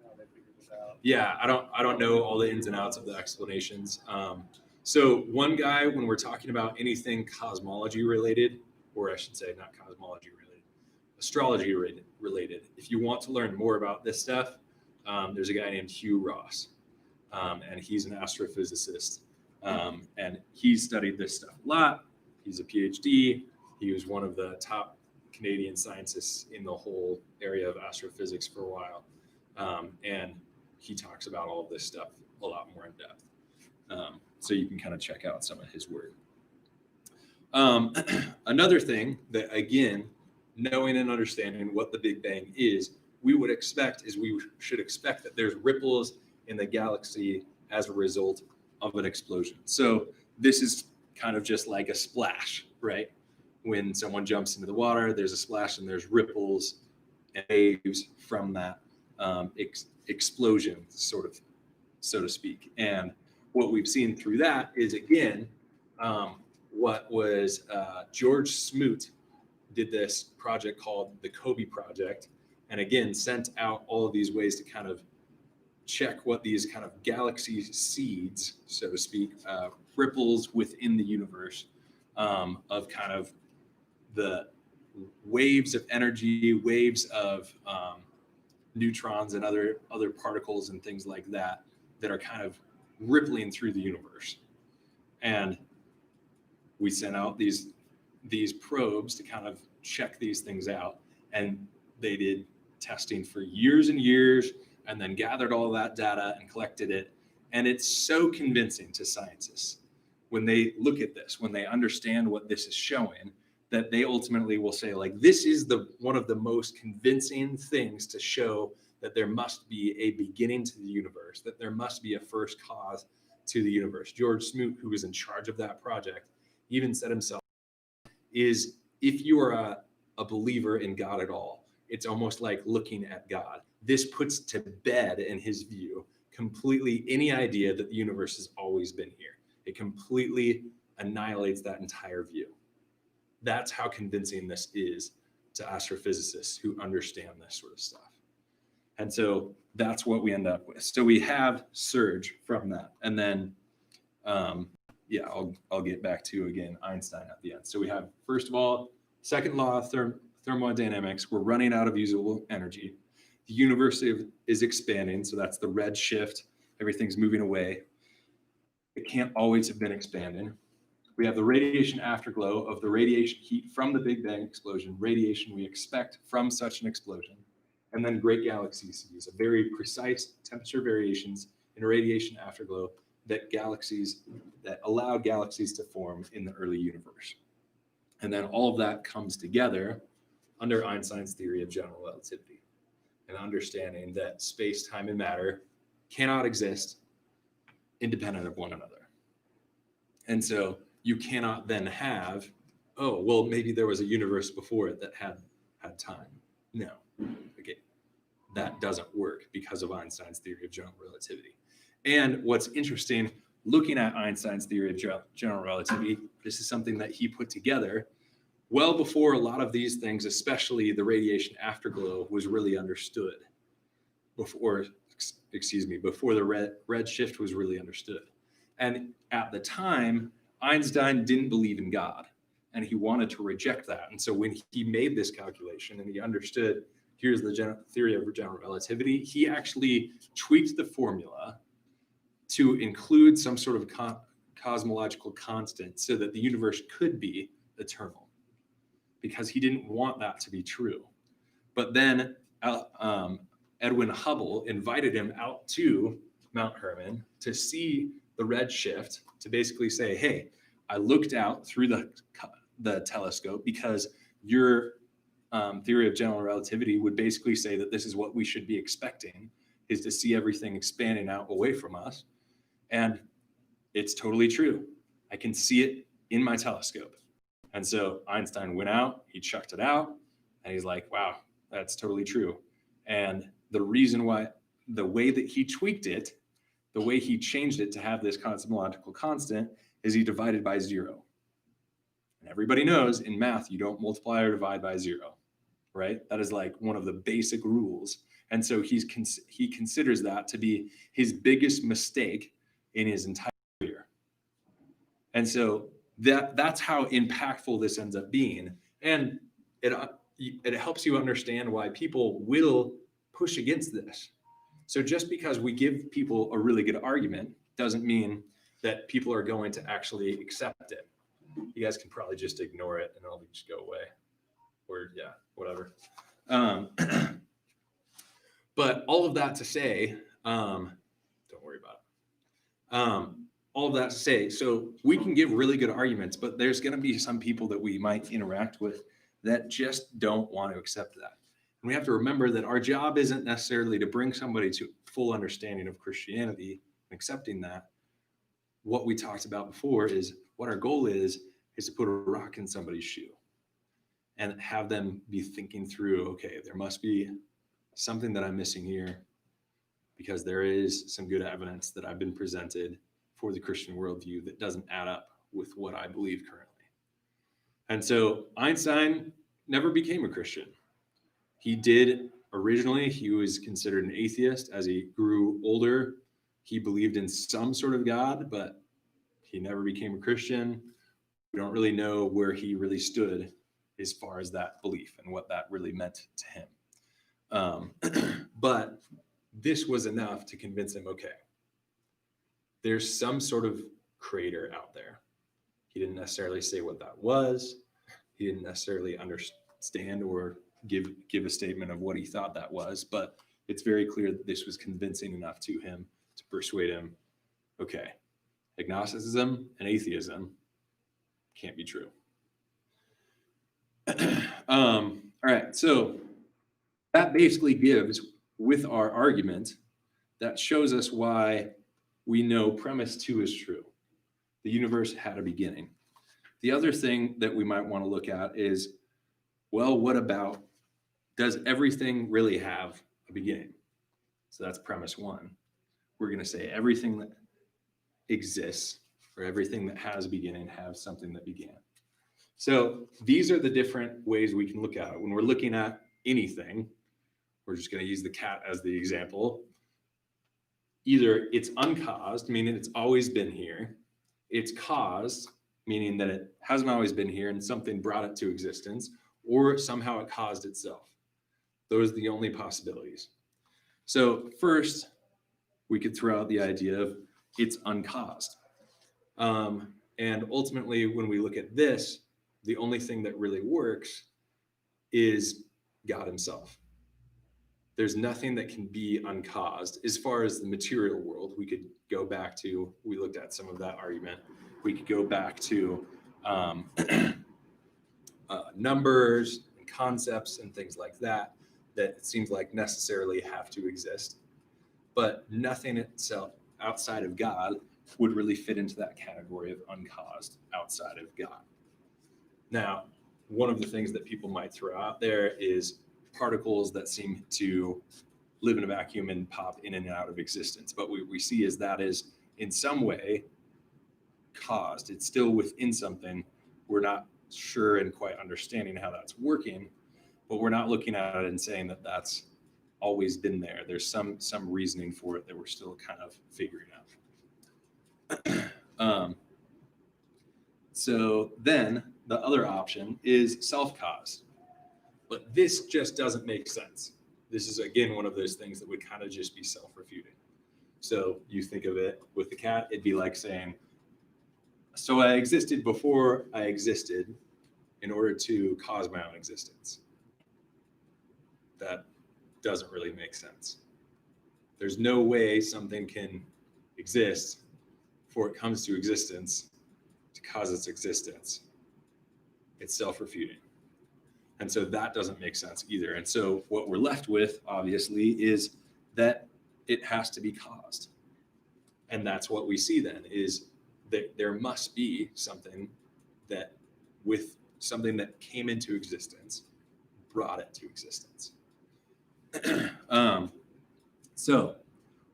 how they figured this out. Yeah, I don't know all the ins and outs of the explanations. So one guy, when we're talking about anything cosmology related, or I should say not cosmology related, astrology related, if you want to learn more about this stuff, there's a guy named Hugh Ross, and he's an astrophysicist, and he studied this stuff a lot. He's a PhD. He was one of the top Canadian scientists in the whole area of astrophysics for a while, and he talks about all of this stuff a lot more in depth. So you can kind of check out some of his work. Another thing that, again, knowing and understanding what the Big Bang is, we should expect that there's ripples in the galaxy as a result of an explosion. So this is kind of just like a splash, right? When someone jumps into the water, there's a splash and there's ripples and waves from that explosion, sort of, so to speak. And what we've seen through that is, again, what was George Smoot did this project called the Kobe Project, and again, sent out all of these ways to kind of check what these kind of galaxy seeds, so to speak, ripples within the universe, of kind of the waves of energy, waves of neutrons and other particles and things like that are kind of rippling through the universe. And we sent out these probes to kind of check these things out, and they did testing for years and years, and then gathered all that data and collected it. And it's so convincing to scientists when they look at this, when they understand what this is showing, that they ultimately will say, like, this is one of the most convincing things to show that there must be a beginning to the universe, that there must be a first cause to the universe. George Smoot, who was in charge of that project, even said himself, is if you are a believer in God at all, it's almost like looking at God. This puts to bed, in his view, completely any idea that the universe has always been here. It completely annihilates that entire view. That's how convincing this is to astrophysicists who understand this sort of stuff. And so that's what we end up with. So we have surge from that. And then, I'll get back to, again, Einstein at the end. So we have, first of all, second law of thermodynamics. We're running out of usable energy. The universe is expanding. So that's the red shift. Everything's moving away. It can't always have been expanding. We have the radiation afterglow of the radiation heat from the Big Bang explosion, radiation we expect from such an explosion. And then great galaxy seas, a very precise temperature variations in radiation afterglow that allow galaxies to form in the early universe. And then all of that comes together under Einstein's theory of general relativity, and understanding that space, time, and matter cannot exist independent of one another. And so you cannot then have, oh, well, maybe there was a universe before it that had time. No, okay, that doesn't work because of Einstein's theory of general relativity. And what's interesting, looking at Einstein's theory of general relativity, this is something that he put together well before a lot of these things, especially the radiation afterglow, was really understood. Before the red shift was really understood. And at the time, Einstein didn't believe in God, and he wanted to reject that. And so when he made this calculation and he understood, here's the theory of general relativity, he actually tweaked the formula to include some sort of cosmological constant so that the universe could be eternal, because he didn't want that to be true. But then Edwin Hubble invited him out to Mount Hermon to see the red shift, to basically say, hey, I looked out through the telescope because your theory of general relativity would basically say that this is what we should be expecting, is to see everything expanding out away from us. And it's totally true. I can see it in my telescope. And so Einstein went out, he chucked it out, and he's like, wow, that's totally true. And the reason why, the way that he tweaked it, the way he changed it to have this cosmological constant, is he divided by 0. And everybody knows in math, you don't multiply or divide by 0, right? That is like one of the basic rules. And so he considers that to be his biggest mistake in his entire career. And so that's how impactful this ends up being. And it helps you understand why people will push against this. So just because we give people a really good argument doesn't mean that people are going to actually accept it. You guys can probably just ignore it and it'll just go away, or yeah, whatever. But all of that to say, don't worry about it. All of that to say, so we can give really good arguments, but there's going to be some people that we might interact with that just don't want to accept that. And we have to remember that our job isn't necessarily to bring somebody to full understanding of Christianity and accepting that. What we talked about before is what our goal is to put a rock in somebody's shoe and have them be thinking through, okay, there must be something that I'm missing here, because there is some good evidence that I've been presented for the Christian worldview that doesn't add up with what I believe currently. And so Einstein never became a Christian. He did originally, he was considered an atheist. As he grew older, he believed in some sort of God, but he never became a Christian. We don't really know where he really stood as far as that belief and what that really meant to him. But this was enough to convince him, okay, there's some sort of creator out there. He didn't necessarily say what that was. He didn't necessarily understand or give a statement of what he thought that was, but it's very clear that this was convincing enough to him to persuade him, okay, agnosticism and atheism can't be true. All right, so that basically gives with our argument, that shows us why we know premise 2 is true. The universe had a beginning. The other thing that we might want to look at is, well, what about, does everything really have a beginning? So that's premise 1. We're going to say everything that exists or everything that has a beginning has something that began. So these are the different ways we can look at it. When we're looking at anything, we're just going to use the cat as the example. Either it's uncaused, meaning it's always been here. It's caused, meaning that it hasn't always been here and something brought it to existence, or somehow it caused itself. Those are the only possibilities. So first, we could throw out the idea of it's uncaused. And ultimately, when we look at this, the only thing that really works is God himself. There's nothing that can be uncaused. As far as the material world, we could go back to, we looked at some of that argument. We could go back to numbers and concepts and things like that, that it seems like necessarily have to exist. But nothing itself outside of God would really fit into that category of uncaused outside of God. Now, one of the things that people might throw out there is particles that seem to live in a vacuum and pop in and out of existence. But what we see is that is in some way caused. It's still within something. We're not sure and quite understanding how that's working, but we're not looking at it and saying that that's always been there. There's some reasoning for it that we're still kind of figuring out. So then the other option is self-caused. But this just doesn't make sense. This is, again, one of those things that would kind of just be self-refuting. So you think of it with the cat, it'd be like saying, so I existed before I existed in order to cause my own existence. That doesn't really make sense. There's no way something can exist before it comes to existence to cause its existence. It's self-refuting. And so that doesn't make sense either. And so what we're left with, obviously, is that it has to be caused. And that's what we see then, is that there must be something that, with something that came into existence, brought it to existence. So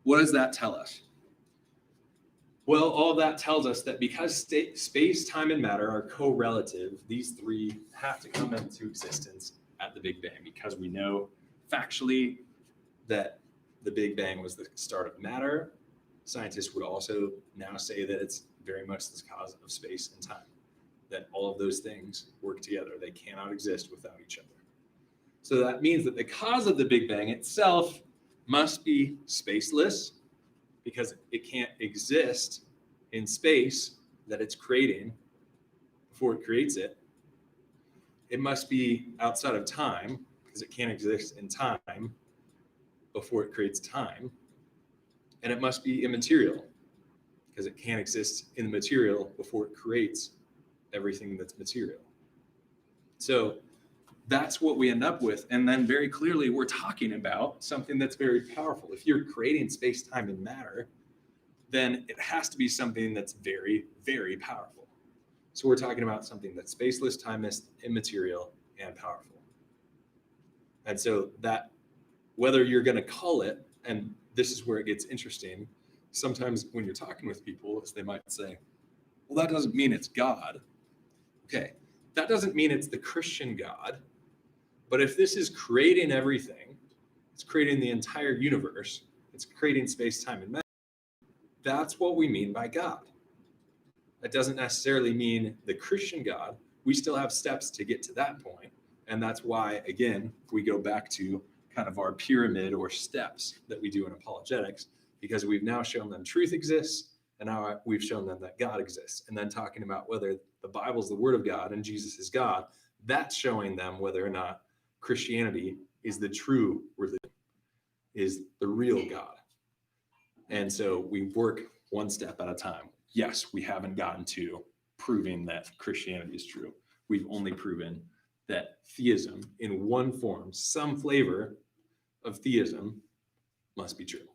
what does that tell us? Well, all that tells us that because space, time, and matter are correlative, these three have to come into existence at the Big Bang, because we know factually that the Big Bang was the start of matter. Scientists would also now say that it's very much the cause of space and time, that all of those things work together. They cannot exist without each other. So that means that the cause of the Big Bang itself must be spaceless, because it can't exist in space that it's creating before it creates it. It must be outside of time, because it can't exist in time before it creates time. And it must be immaterial, because it can't exist in the material before it creates everything that's material. So that's what we end up with. And then very clearly, we're talking about something that's very powerful. If you're creating space, time, and matter, then it has to be something that's very, very powerful. So we're talking about something that's spaceless, timeless, immaterial, and powerful. And so that, whether you're going to call it, and this is where it gets interesting, sometimes when you're talking with people, they might say, well, that doesn't mean it's God. Okay, that doesn't mean it's the Christian God. But if this is creating everything, it's creating the entire universe, it's creating space, time, and matter, that's what we mean by God. That doesn't necessarily mean the Christian God. We still have steps to get to that point. And that's why, again, we go back to kind of our pyramid or steps that we do in apologetics, because we've now shown them truth exists, and now we've shown them that God exists. And then talking about whether the Bible's the word of God and Jesus is God, that's showing them whether or not Christianity is the true religion, is the real God. And so we work one step at a time. Yes, we haven't gotten to proving that Christianity is true. We've only proven that theism in one form, some flavor of theism, must be true.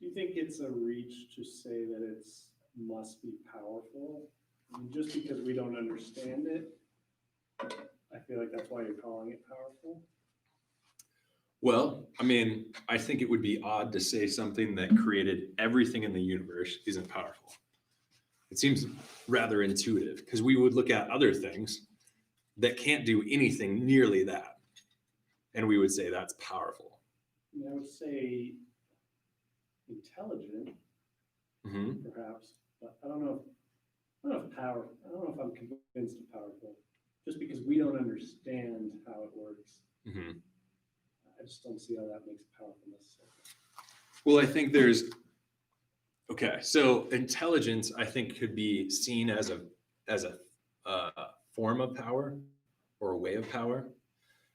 Do you think it's a reach to say that it's must be powerful? I mean, just because we don't understand it, I feel like that's why you're calling it powerful. Well, I mean, I think it would be odd to say something that created everything in the universe isn't powerful. It seems rather intuitive because we would look at other things that can't do anything nearly that, and we would say that's powerful. I mean, I would say intelligent, perhaps, but I don't know if power. I don't know if I'm convinced of powerful, just because we don't understand how it works. I just don't see how that makes it powerful necessarily. Well, I think there's, okay, so intelligence, I think, could be seen as a form of power or a way of power,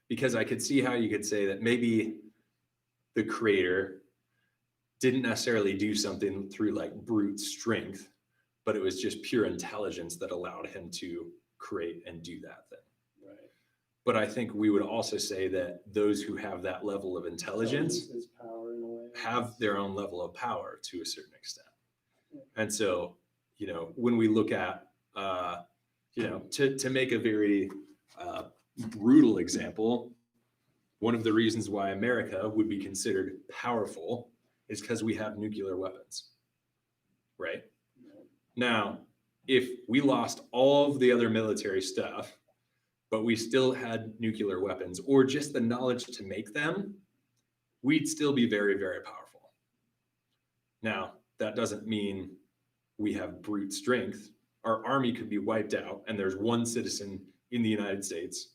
because I could see how you could say that maybe the creator didn't necessarily do something through like brute strength, but it was just pure intelligence that allowed him to create and do that thing. Right. But I think we would also say that those who have that level of intelligence Is power in a way. have their own level of power to a certain extent. And so, you know, when we look at, you know, to make a very brutal example, one of the reasons why America would be considered powerful is because we have nuclear weapons, right? Now, if we lost all of the other military stuff, but we still had nuclear weapons or just the knowledge to make them, we'd still be very, very powerful. Now, that doesn't mean we have brute strength. Our army could be wiped out and there's one citizen in the United States,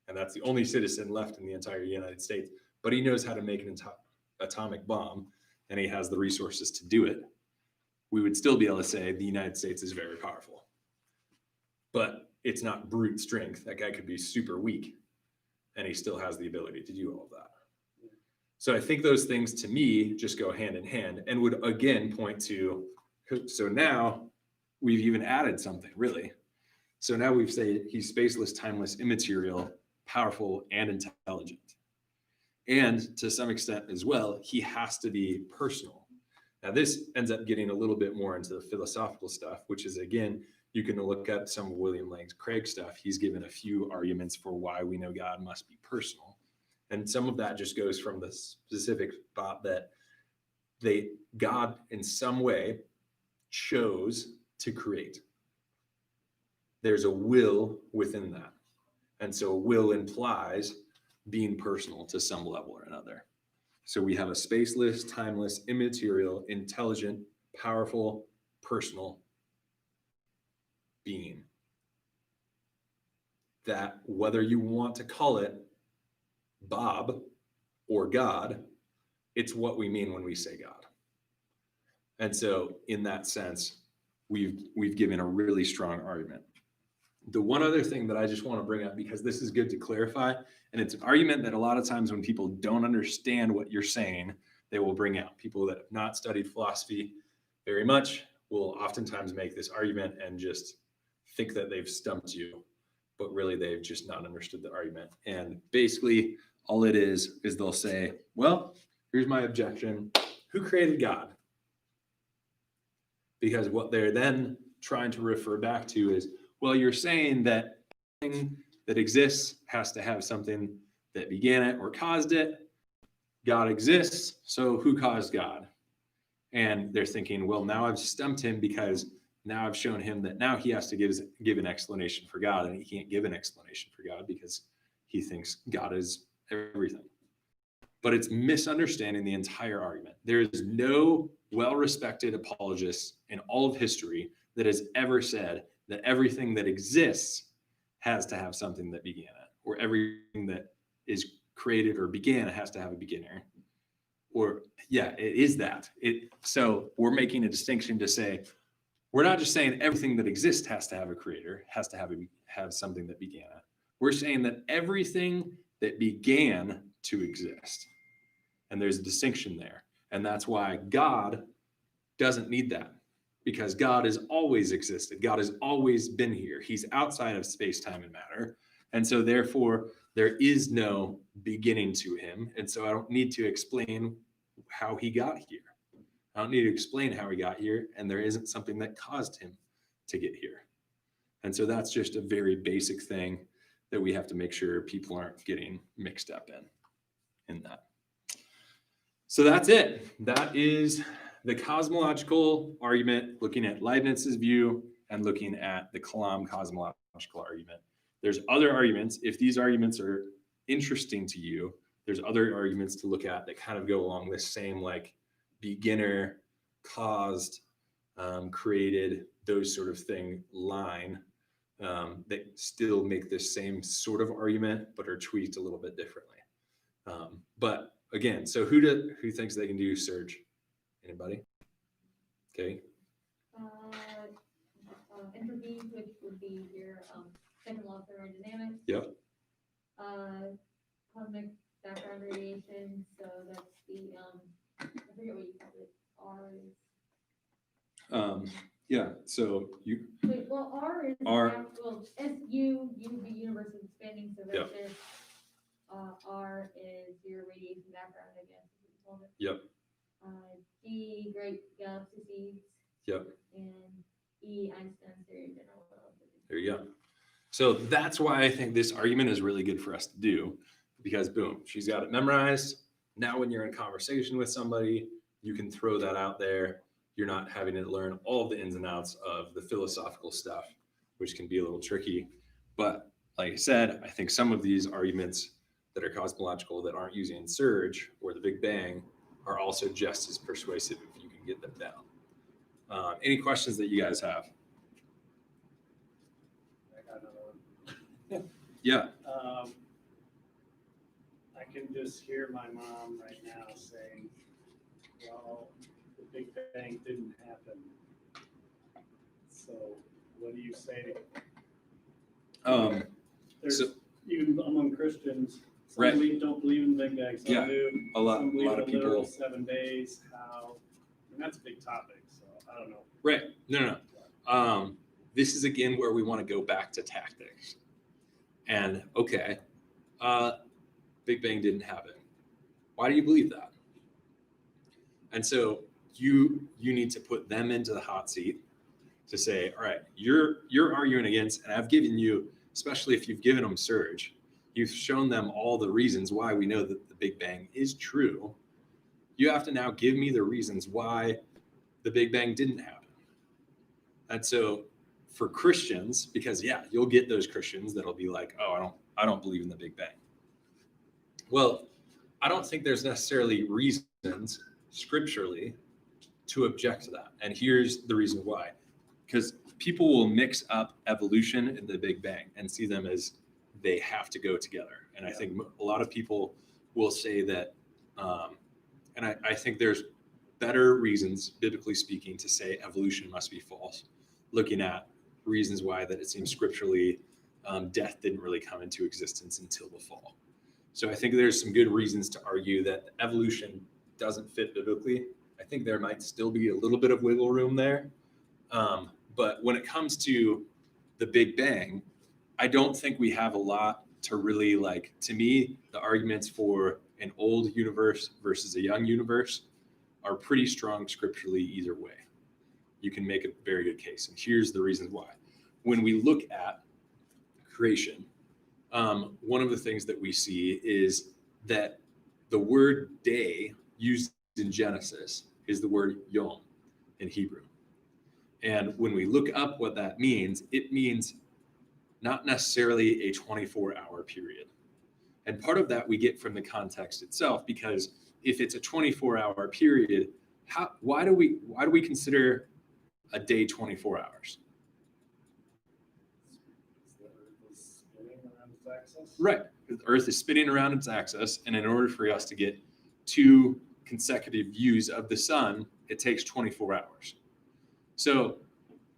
and that's the only citizen left in the entire United States, but he knows how to make an atomic bomb and he has the resources to do it. We would still be able to say the United States is very powerful. But it's not brute strength. That guy could be super weak and he still has the ability to do all of that. So I think those things to me just go hand in hand and would again point to, so now we've even added something really. So now we've said he's spaceless, timeless, immaterial, powerful, and intelligent. And to some extent as well, he has to be personal. Now this ends up getting a little bit more into the philosophical stuff, which is again, you can look up some of William Lane Craig's stuff. He's given a few arguments for why we know God must be personal. And some of that just goes from the specific thought that God in some way chose to create. There's a will within that. And so will implies being personal to some level or another. So we have a spaceless, timeless, immaterial, intelligent, powerful, personal being. That whether you want to call it Bob or God, it's what we mean when we say God. And so in that sense, we've given a really strong argument. The one other thing that I just want to bring up, because this is good to clarify, and it's an argument that a lot of times when people don't understand what you're saying, they will bring out. People that have not studied philosophy very much will oftentimes make this argument and just think that they've stumped you, but really they've just not understood the argument. And basically all it is they'll say, well, here's my objection. Who created God? Because what they're then trying to refer back to is, well, you're saying that everything that exists has to have something that began it or caused it. God exists, so who caused God? And they're thinking, well, now I've stumped him because now I've shown him that now he has to give an explanation for God, and he can't give an explanation for God because he thinks God is everything. But it's misunderstanding the entire argument. There is no well-respected apologist in all of history that has ever said that everything that exists has to have something that began it, or everything that is created or began has to have a beginner. Or yeah, it is that. So we're making a distinction to say, we're not just saying everything that exists has to have a creator, has to have something that began it. We're saying that everything that began to exist, and there's a distinction there. And that's why God doesn't need that, because God has always existed. God has always been here. He's outside of space, time, and matter. And so therefore, there is no beginning to him. And so I don't need to explain how he got here. I don't need to explain how he got here. And there isn't something that caused him to get here. And so that's just a very basic thing that we have to make sure people aren't getting mixed up in that. So that's it. That is the cosmological argument, looking at Leibniz's view and looking at the Kalam cosmological argument. There's other arguments. If these arguments are interesting to you, there's other arguments to look at that kind of go along this same like beginner, caused, created, those sort of thing line that still make this same sort of argument, but are tweaked a little bit differently. But again, so who thinks they can do surge? Anybody? Okay. Entropy, which would be your second law of thermodynamics. Yep. Cosmic background radiation. So that's the I forget what you call it. R is. Yeah. So you. Wait, well, R is well, SU would be universe is expanding. So that's just R is your radiation background, I guess. Is what you call it. Yep. G, great galaxy seeds. Yep. And E, Einstein's theory of general relativity. There you go. So that's why I think this argument is really good for us to do, because boom, she's got it memorized. Now when you're in conversation with somebody, you can throw that out there. You're not having to learn all the ins and outs of the philosophical stuff, which can be a little tricky. But like I said, I think some of these arguments that are cosmological that aren't using surge or the Big Bang are also just as persuasive if you can get them down. Any questions that you guys have? I got another one. Yeah. I can just hear my mom right now saying, well, the Big Bang didn't happen. So what do you say to There's so- even among Christians, some Right. don't believe in the Big Bang, some Yeah, do. a lot Some believe of in the literal people. 7 days, how, and that's a big topic, so I don't know. Right. No. This is again where we want to go back to tactics. And okay, Big Bang didn't happen. Why do you believe that? And so you need to put them into the hot seat to say, all right, you're arguing against, and I've given you, especially if you've given them surge, you've shown them all the reasons why we know that the Big Bang is true. You have to now give me the reasons why the Big Bang didn't happen. And so for Christians, because you'll get those Christians that'll be like, oh, I don't believe in the Big Bang. Well, I don't think there's necessarily reasons scripturally to object to that. And here's the reason why. Because people will mix up evolution and the Big Bang and see them as they have to go together. And I think a lot of people will say that, and I think there's better reasons, biblically speaking, to say evolution must be false, looking at reasons why that it seems scripturally death didn't really come into existence until the fall. So I think there's some good reasons to argue that evolution doesn't fit biblically. I think there might still be a little bit of wiggle room there. But when it comes to the Big Bang, I don't think we have a lot to really like. To me, the arguments for an old universe versus a young universe are pretty strong scripturally either way. You can make a very good case. And here's the reasons why. When we look at creation, one of the things that we see is that the word day used in Genesis is the word yom in Hebrew. And when we look up what that means, it means not necessarily a 24-hour period. And part of that we get from the context itself, because if it's a 24-hour period, why do we consider a day 24 hours? The Earth is spinning around its axis. Right. The Earth is spinning around its axis, and in order for us to get 2 consecutive views of the sun, it takes 24 hours. So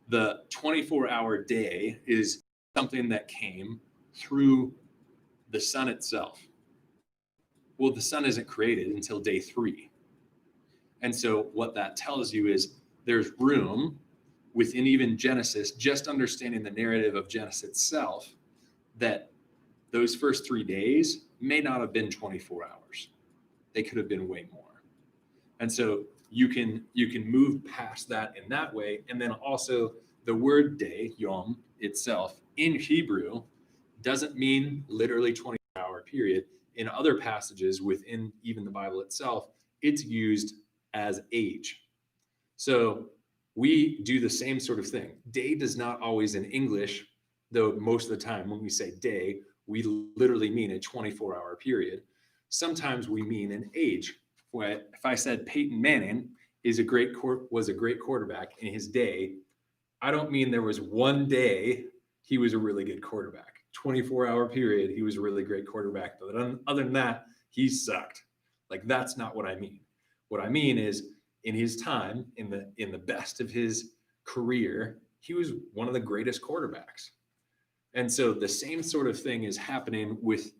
the 24-hour day is something that came through the sun itself. Well, the sun isn't created until day 3. And so what that tells you is there's room within even Genesis, just understanding the narrative of Genesis itself, that those first 3 days may not have been 24 hours. They could have been way more. And so you can move past that in that way. And then also the word day, yom, itself in Hebrew doesn't mean literally 24-hour period. In other passages within even the Bible itself, it's used as age. So we do the same sort of thing. Day does not always in English, though most of the time when we say day, we literally mean a 24-hour period. Sometimes we mean an age. If I said Peyton Manning was a great quarterback in his day, I don't mean there was one day he was a really good quarterback. 24-hour period, he was a really great quarterback. But other than that, he sucked. Like, that's not what I mean. What I mean is, in his time, in the best of his career, he was one of the greatest quarterbacks. And so the same sort of thing is happening with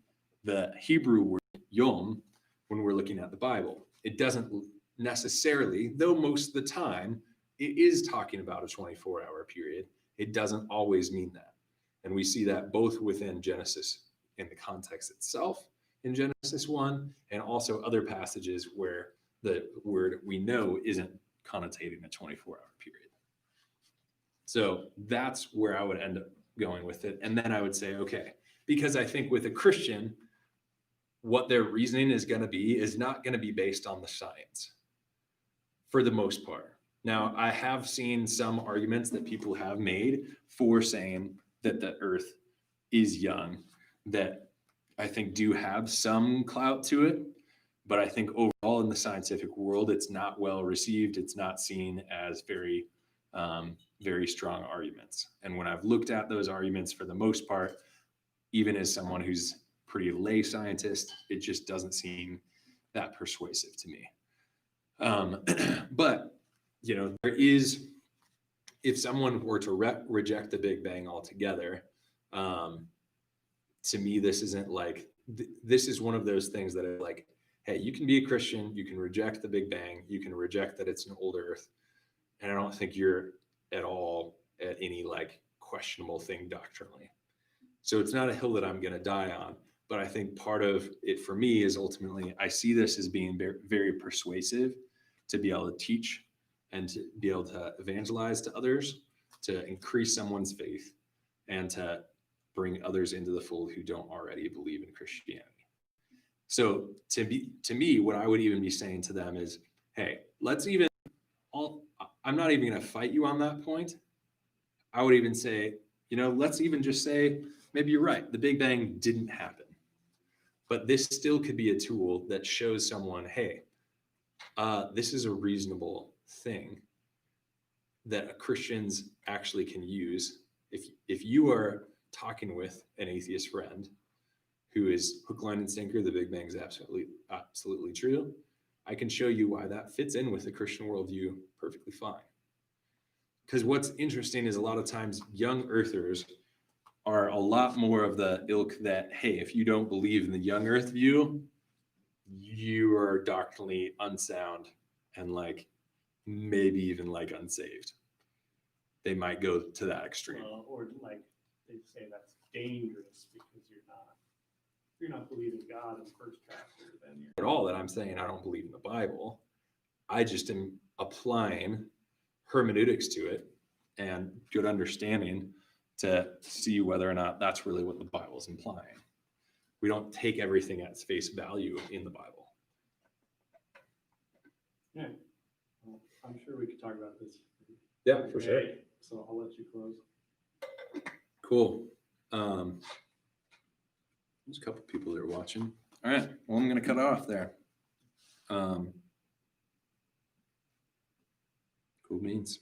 the Hebrew word yom when we're looking at the Bible. It doesn't necessarily, though most of the time it is talking about a 24-hour period, it doesn't always mean that. And we see that both within Genesis in the context itself in Genesis 1, and also other passages where the word we know isn't connotating a 24-hour period. So that's where I would end up going with it. And then I would say, okay, because I think with a Christian, what their reasoning is going to be is not going to be based on the science for the most part. Now, I have seen some arguments that people have made for saying that the earth is young, that I think do have some clout to it. But I think overall in the scientific world, it's not well received. It's not seen as very, very strong arguments. And when I've looked at those arguments for the most part, even as someone who's pretty lay scientist, it just doesn't seem that persuasive to me. But, there is, if someone were to reject the Big Bang altogether, to me, this isn't like, this is one of those things that are like, hey, you can be a Christian, you can reject the Big Bang, you can reject that it's an old earth. And I don't think you're at all at any like questionable thing doctrinally. So it's not a hill that I'm going to die on. But I think part of it for me is ultimately, I see this as being very persuasive to be able to teach and to be able to evangelize to others, to increase someone's faith, and to bring others into the fold who don't already believe in Christianity. So to me, what I would even be saying to them is, hey, I'm not even going to fight you on that point. I would even say, let's even just say, maybe you're right. The Big Bang didn't happen. But this still could be a tool that shows someone, hey, this is a reasonable thing that Christians actually can use. If you are talking with an atheist friend who is hook, line, and sinker, the Big Bang is absolutely true, I can show you why that fits in with the Christian worldview perfectly fine. Because what's interesting is a lot of times young earthers are a lot more of the ilk that, hey, if you don't believe in the young earth view, you are doctrinally unsound and like maybe even like unsaved. They might go to that extreme. Or like they say that's dangerous because you're not believing God in the first chapter, then you're At all that I'm saying I don't believe in the Bible. I just am applying hermeneutics to it and good understanding to see whether or not that's really what the Bible is implying. We don't take everything at its face value in the Bible. Yeah. Well, I'm sure we could talk about this. Yeah, for sure. So I'll let you close. Cool. There's a couple people that are watching. All right. Well, I'm going to cut off there. Cool beans.